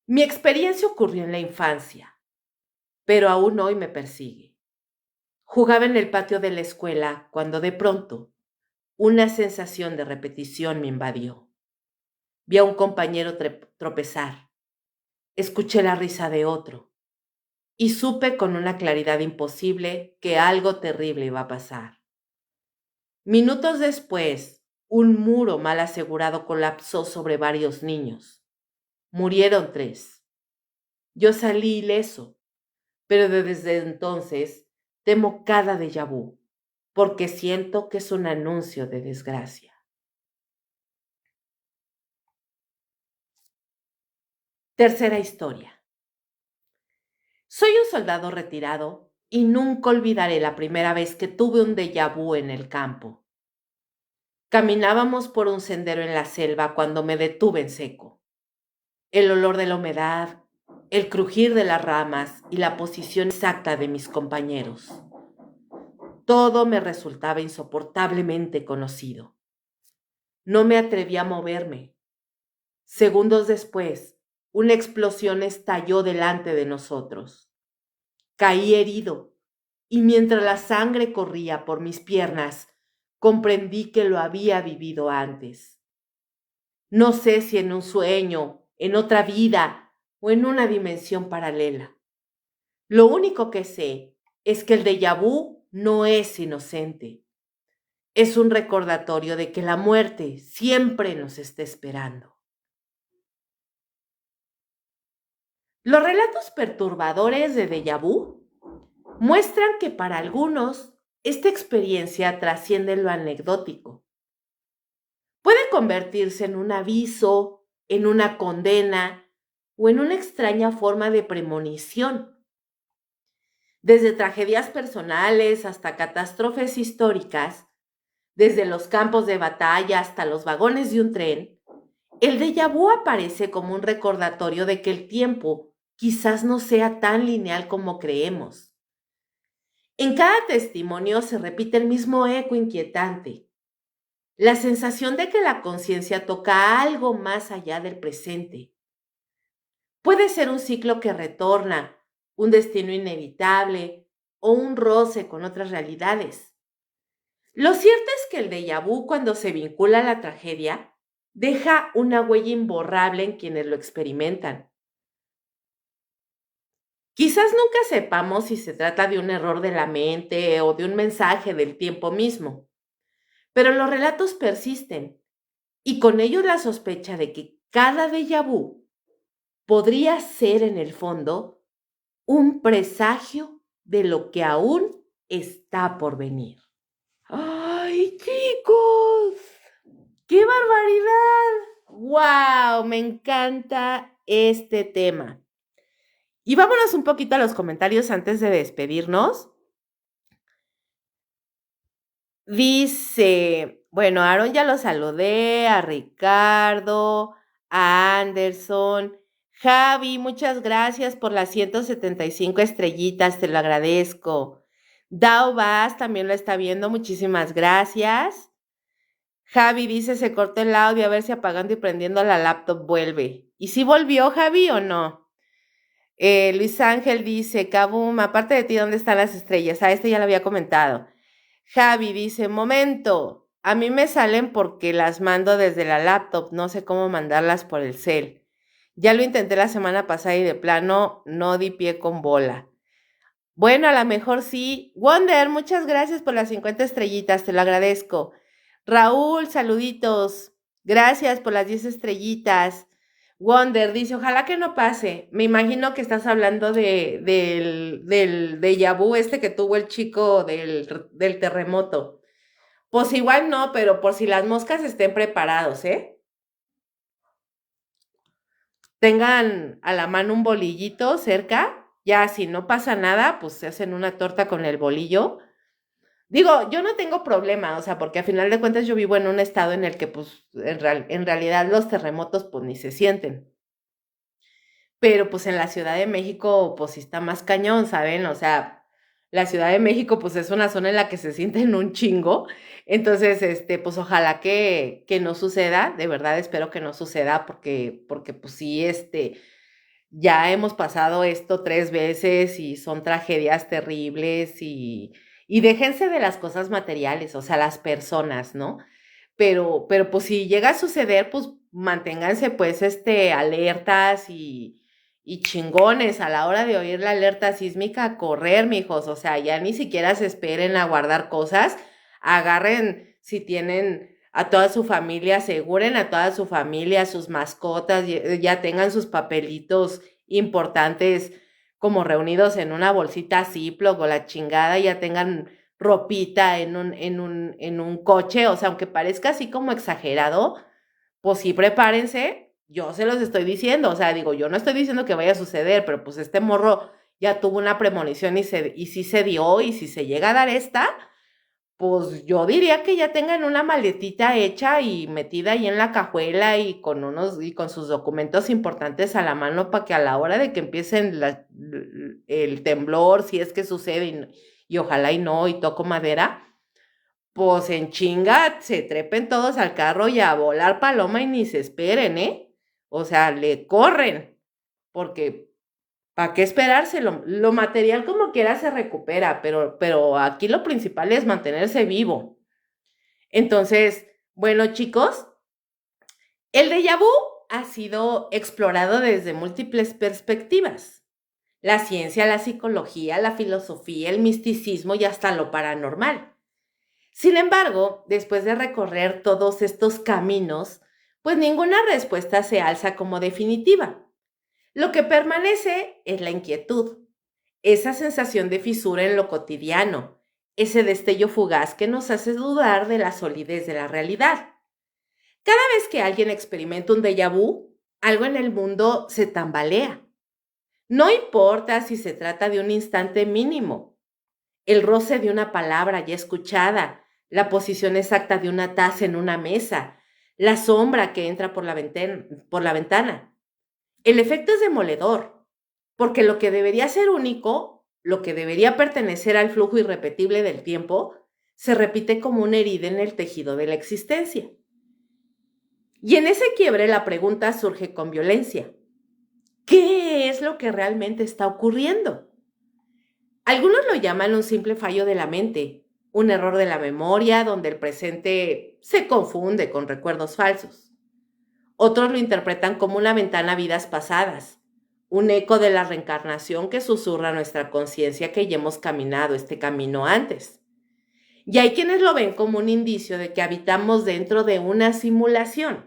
Mi experiencia ocurrió en la infancia, pero aún hoy me persigue. Jugaba en el patio de la escuela cuando de pronto una sensación de repetición me invadió. Vi a un compañero tropezar, escuché la risa de otro y supe con una claridad imposible que algo terrible iba a pasar. Minutos después, un muro mal asegurado colapsó sobre varios niños. Murieron 3. Yo salí ileso, pero desde entonces temo cada déjà vu, porque siento que es un anuncio de desgracia. Tercera historia. Soy un soldado retirado y nunca olvidaré la primera vez que tuve un déjà vu en el campo. Caminábamos por un sendero en la selva cuando me detuve en seco. El olor de la humedad, el crujir de las ramas y la posición exacta de mis compañeros. Todo me resultaba insoportablemente conocido. No me atreví a moverme. Segundos después, una explosión estalló delante de nosotros. Caí herido y mientras la sangre corría por mis piernas, comprendí que lo había vivido antes. No sé si en un sueño, en otra vida o en una dimensión paralela. Lo único que sé es que el déjà vu no es inocente. Es un recordatorio de que la muerte siempre nos está esperando. Los relatos perturbadores de déjà vu muestran que para algunos esta experiencia trasciende lo anecdótico. Puede convertirse en un aviso, en una condena o en una extraña forma de premonición. Desde tragedias personales hasta catástrofes históricas, desde los campos de batalla hasta los vagones de un tren, el déjà vu aparece como un recordatorio de que el tiempo quizás no sea tan lineal como creemos. En cada testimonio se repite el mismo eco inquietante, la sensación de que la conciencia toca algo más allá del presente. Puede ser un ciclo que retorna, un destino inevitable o un roce con otras realidades. Lo cierto es que el déjà vu, cuando se vincula a la tragedia, deja una huella imborrable en quienes lo experimentan. Quizás nunca sepamos si se trata de un error de la mente o de un mensaje del tiempo mismo, pero los relatos persisten y con ellos la sospecha de que cada déjà vu podría ser en el fondo un presagio de lo que aún está por venir. ¡Ay, chicos! ¡Qué barbaridad! ¡Wow! Me encanta este tema. Y vámonos un poquito a los comentarios antes de despedirnos. Dice, bueno, a Aaron ya lo saludé, a Ricardo, a Anderson. Javi, muchas gracias por las 175 estrellitas, te lo agradezco. Dao Vaz también lo está viendo, muchísimas gracias. Javi dice, se cortó el audio, a ver si apagando y prendiendo la laptop vuelve. ¿Y si volvió, Javi, o no? Luis Ángel dice, Kabum, aparte de ti, ¿dónde están las estrellas? Ah, este ya lo había comentado. Javi dice, momento, a mí me salen porque las mando desde la laptop, no sé cómo mandarlas por el cel. Ya lo intenté la semana pasada y de plano no di pie con bola. Bueno, a lo mejor sí. Wonder, muchas gracias por las 50 estrellitas, te lo agradezco. Raúl, saluditos. Gracias por las 10 estrellitas. Wonder dice, ojalá que no pase. Me imagino que estás hablando del déjà vu este que tuvo el chico del terremoto. Pues igual no, pero por si las moscas estén preparados, ¿eh? Tengan a la mano un bolillito cerca. Ya si no pasa nada, pues se hacen una torta con el bolillo. Digo, yo no tengo problema, o sea, porque a final de cuentas yo vivo en un estado en el que, pues, en realidad los terremotos, pues, ni se sienten. Pero, pues, en la Ciudad de México, pues, sí está más cañón, ¿saben? O sea, la Ciudad de México, pues, es una zona en la que se sienten un chingo. Entonces, pues, ojalá que no suceda, de verdad espero que no suceda, porque, pues, sí, ya hemos pasado esto 3 veces y son tragedias terribles y déjense de las cosas materiales, o sea, las personas, ¿no? Pero, pues, si llega a suceder, pues, manténganse, pues, alertas y chingones a la hora de oír la alerta sísmica, a correr, mijos, o sea, ya ni siquiera se esperen a guardar cosas, agarren, si tienen a toda su familia, aseguren a toda su familia, sus mascotas, ya tengan sus papelitos importantes como reunidos en una bolsita Ziploc o la chingada, ya tengan ropita en un coche, o sea, aunque parezca así como exagerado, pues sí prepárense, yo se los estoy diciendo, o sea, digo, yo no estoy diciendo que vaya a suceder, pero pues este morro ya tuvo una premonición y sí se dio, y si se llega a dar esta, pues yo diría que ya tengan una maletita hecha y metida ahí en la cajuela y con sus documentos importantes a la mano para que a la hora de que empiecen el temblor, si es que sucede y ojalá y no, y toco madera, pues en chinga se trepen todos al carro y a volar paloma y ni se esperen, ¿eh? O sea, le corren, porque ¿para qué esperarse? Lo material como quiera se recupera, pero aquí lo principal es mantenerse vivo. Entonces, bueno, chicos, el déjà vu ha sido explorado desde múltiples perspectivas. La ciencia, la psicología, la filosofía, el misticismo y hasta lo paranormal. Sin embargo, después de recorrer todos estos caminos, pues ninguna respuesta se alza como definitiva. Lo que permanece es la inquietud, esa sensación de fisura en lo cotidiano, ese destello fugaz que nos hace dudar de la solidez de la realidad. Cada vez que alguien experimenta un déjà vu, algo en el mundo se tambalea. No importa si se trata de un instante mínimo, el roce de una palabra ya escuchada, la posición exacta de una taza en una mesa, la sombra que entra por la ventana. El efecto es demoledor, porque lo que debería ser único, lo que debería pertenecer al flujo irrepetible del tiempo, se repite como una herida en el tejido de la existencia. Y en ese quiebre la pregunta surge con violencia. ¿Qué es lo que realmente está ocurriendo? Algunos lo llaman un simple fallo de la mente, un error de la memoria donde el presente se confunde con recuerdos falsos. Otros lo interpretan como una ventana a vidas pasadas, un eco de la reencarnación que susurra a nuestra conciencia que ya hemos caminado este camino antes. Y hay quienes lo ven como un indicio de que habitamos dentro de una simulación,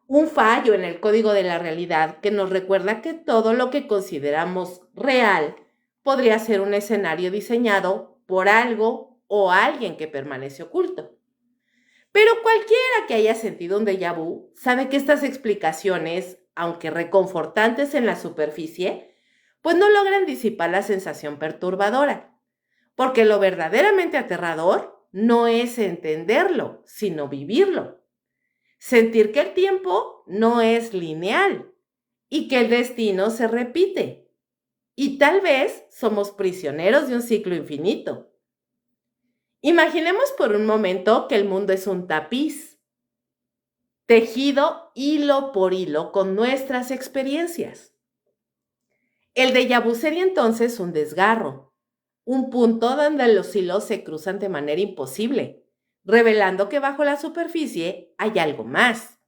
un fallo en el código de la realidad que nos recuerda que todo lo que consideramos real podría ser un escenario diseñado por algo o alguien que permanece oculto. Pero cualquiera que haya sentido un déjà vu sabe que estas explicaciones, aunque reconfortantes en la superficie, pues no logran disipar la sensación perturbadora, porque lo verdaderamente aterrador no es entenderlo, sino vivirlo. Sentir que el tiempo no es lineal y que el destino se repite. Y tal vez somos prisioneros de un ciclo infinito. Imaginemos por un momento que el mundo es un tapiz, tejido hilo por hilo con nuestras experiencias. El déjà vu sería entonces un desgarro, un punto donde los hilos se cruzan de manera imposible, revelando que bajo la superficie hay algo más.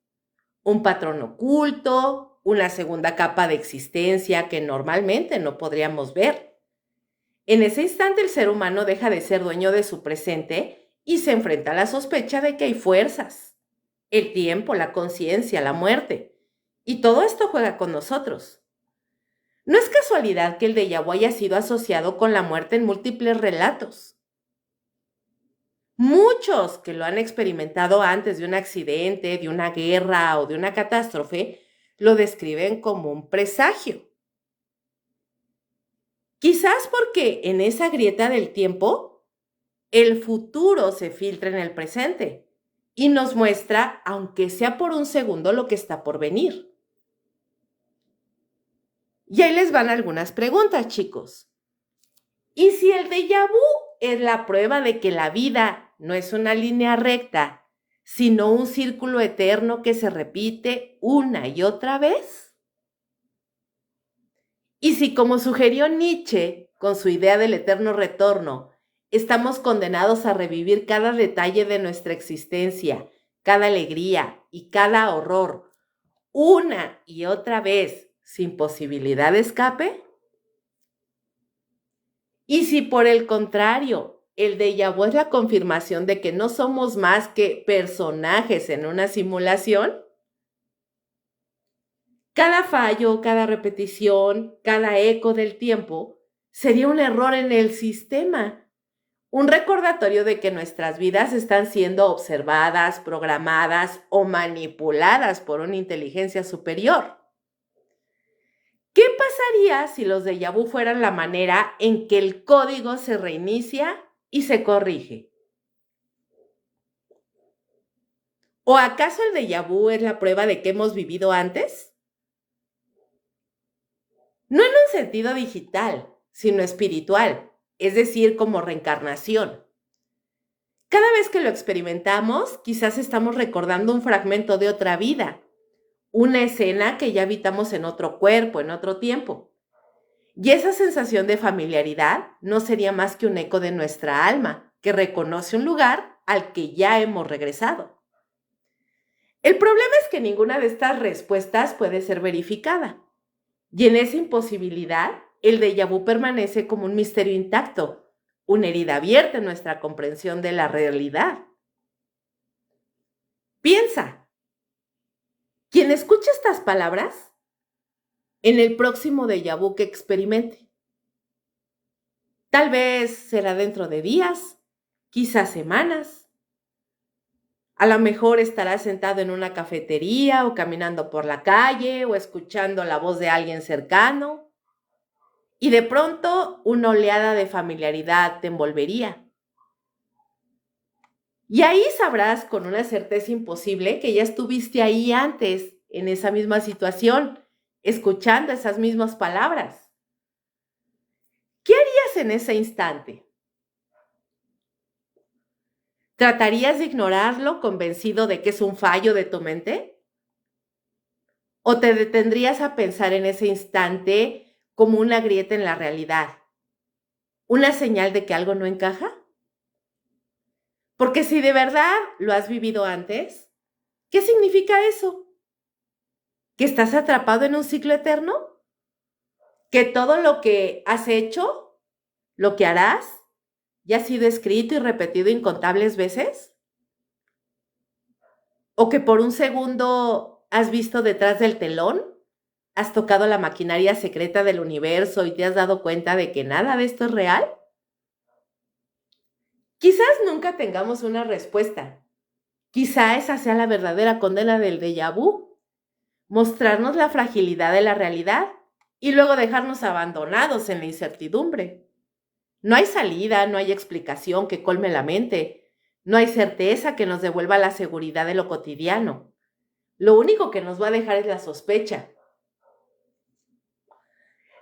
Un patrón oculto, una segunda capa de existencia que normalmente no podríamos ver. En ese instante el ser humano deja de ser dueño de su presente y se enfrenta a la sospecha de que hay fuerzas, el tiempo, la conciencia, la muerte. Y todo esto juega con nosotros. No es casualidad que el déjà vu haya sido asociado con la muerte en múltiples relatos. Muchos que lo han experimentado antes de un accidente, de una guerra o de una catástrofe, lo describen como un presagio. Quizás porque en esa grieta del tiempo, el futuro se filtra en el presente y nos muestra, aunque sea por un segundo, lo que está por venir. Y ahí les van algunas preguntas, chicos. ¿Y si el déjà vu es la prueba de que la vida no es una línea recta, sino un círculo eterno que se repite una y otra vez? ¿Y si, como sugirió Nietzsche con su idea del eterno retorno, estamos condenados a revivir cada detalle de nuestra existencia, cada alegría y cada horror, una y otra vez, sin posibilidad de escape? Y si por el contrario, el déjà vu es la confirmación de que no somos más que personajes en una simulación, cada fallo, cada repetición, cada eco del tiempo sería un error en el sistema, un recordatorio de que nuestras vidas están siendo observadas, programadas o manipuladas por una inteligencia superior. ¿Qué pasaría si los déjà vu fueran la manera en que el código se reinicia y se corrige? ¿O acaso el déjà vu es la prueba de que hemos vivido antes? No en un sentido digital, sino espiritual, es decir, como reencarnación. Cada vez que lo experimentamos, quizás estamos recordando un fragmento de otra vida, una escena que ya habitamos en otro cuerpo, en otro tiempo. Y esa sensación de familiaridad no sería más que un eco de nuestra alma, que reconoce un lugar al que ya hemos regresado. El problema es que ninguna de estas respuestas puede ser verificada. Y en esa imposibilidad, el déjà vu permanece como un misterio intacto, una herida abierta en nuestra comprensión de la realidad. Piensa, quien escucha estas palabras en el próximo déjà vu que experimente. Tal vez será dentro de días, quizás semanas. A lo mejor estará sentado en una cafetería o caminando por la calle o escuchando la voz de alguien cercano y de pronto una oleada de familiaridad te envolvería. Y ahí sabrás con una certeza imposible que ya estuviste ahí antes, en esa misma situación, escuchando esas mismas palabras. ¿Qué harías en ese instante? ¿Tratarías de ignorarlo convencido de que es un fallo de tu mente? ¿O te detendrías a pensar en ese instante como una grieta en la realidad? ¿Una señal de que algo no encaja? Porque si de verdad lo has vivido antes, ¿qué significa eso? ¿Que estás atrapado en un ciclo eterno? ¿Que todo lo que has hecho, lo que harás, ya ha sido escrito y repetido incontables veces? ¿O que por un segundo has visto detrás del telón? ¿Has tocado la maquinaria secreta del universo y te has dado cuenta de que nada de esto es real? Quizás nunca tengamos una respuesta. Quizá esa sea la verdadera condena del déjà vu, mostrarnos la fragilidad de la realidad y luego dejarnos abandonados en la incertidumbre. No hay salida, no hay explicación que colme la mente, no hay certeza que nos devuelva la seguridad de lo cotidiano. Lo único que nos va a dejar es la sospecha.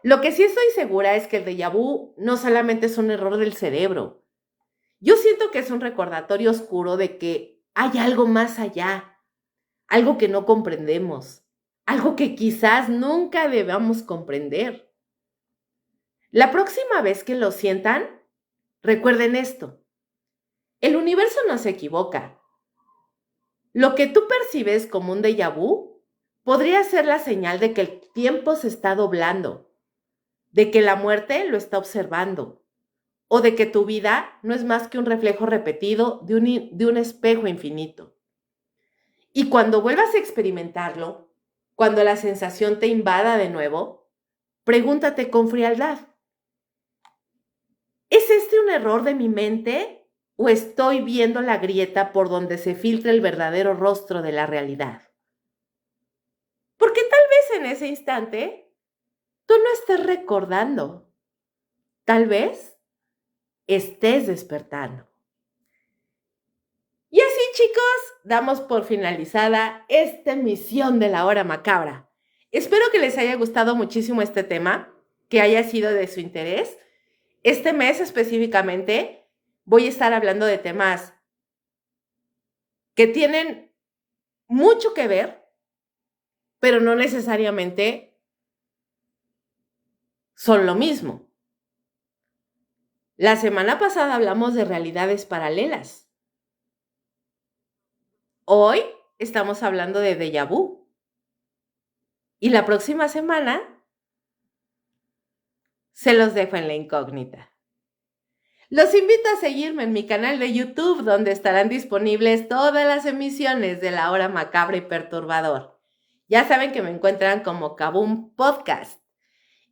Lo que sí estoy segura es que el déjà vu no solamente es un error del cerebro. Yo siento que es un recordatorio oscuro de que hay algo más allá, algo que no comprendemos, algo que quizás nunca debamos comprender. La próxima vez que lo sientan, recuerden esto. El universo no se equivoca. Lo que tú percibes como un déjà vu podría ser la señal de que el tiempo se está doblando, de que la muerte lo está observando, o de que tu vida no es más que un reflejo repetido de un espejo infinito. Y cuando vuelvas a experimentarlo, cuando la sensación te invada de nuevo, pregúntate con frialdad, ¿es este un error de mi mente o estoy viendo la grieta por donde se filtra el verdadero rostro de la realidad? Porque tal vez en ese instante tú no estés recordando, tal vez estés despertando. Y así, chicos, damos por finalizada esta emisión de la hora macabra. Espero que les haya gustado muchísimo este tema, que haya sido de su interés. Este mes específicamente voy a estar hablando de temas que tienen mucho que ver, pero no necesariamente son lo mismo. La semana pasada hablamos de realidades paralelas. Hoy estamos hablando de déjà vu. Y la próxima semana se los dejo en la incógnita. Los invito a seguirme en mi canal de YouTube, donde estarán disponibles todas las emisiones de La Hora Macabra y Perturbador. Ya saben que me encuentran como Kaboom Podcast.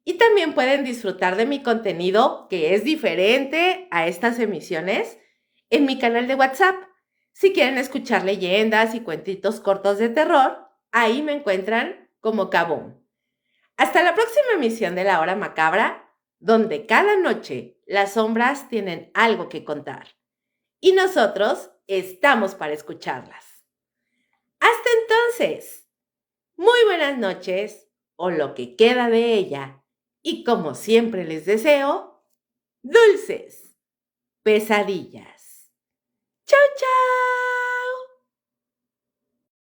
Y también pueden disfrutar de mi contenido, que es diferente a estas emisiones, en mi canal de WhatsApp. Si quieren escuchar leyendas y cuentitos cortos de terror, ahí me encuentran como Kaboom. Hasta la próxima emisión de La Hora Macabra, donde cada noche las sombras tienen algo que contar. Y nosotros estamos para escucharlas. Hasta entonces, muy buenas noches, o lo que queda de ella. Y como siempre les deseo, dulces pesadillas. ¡Chao, chao!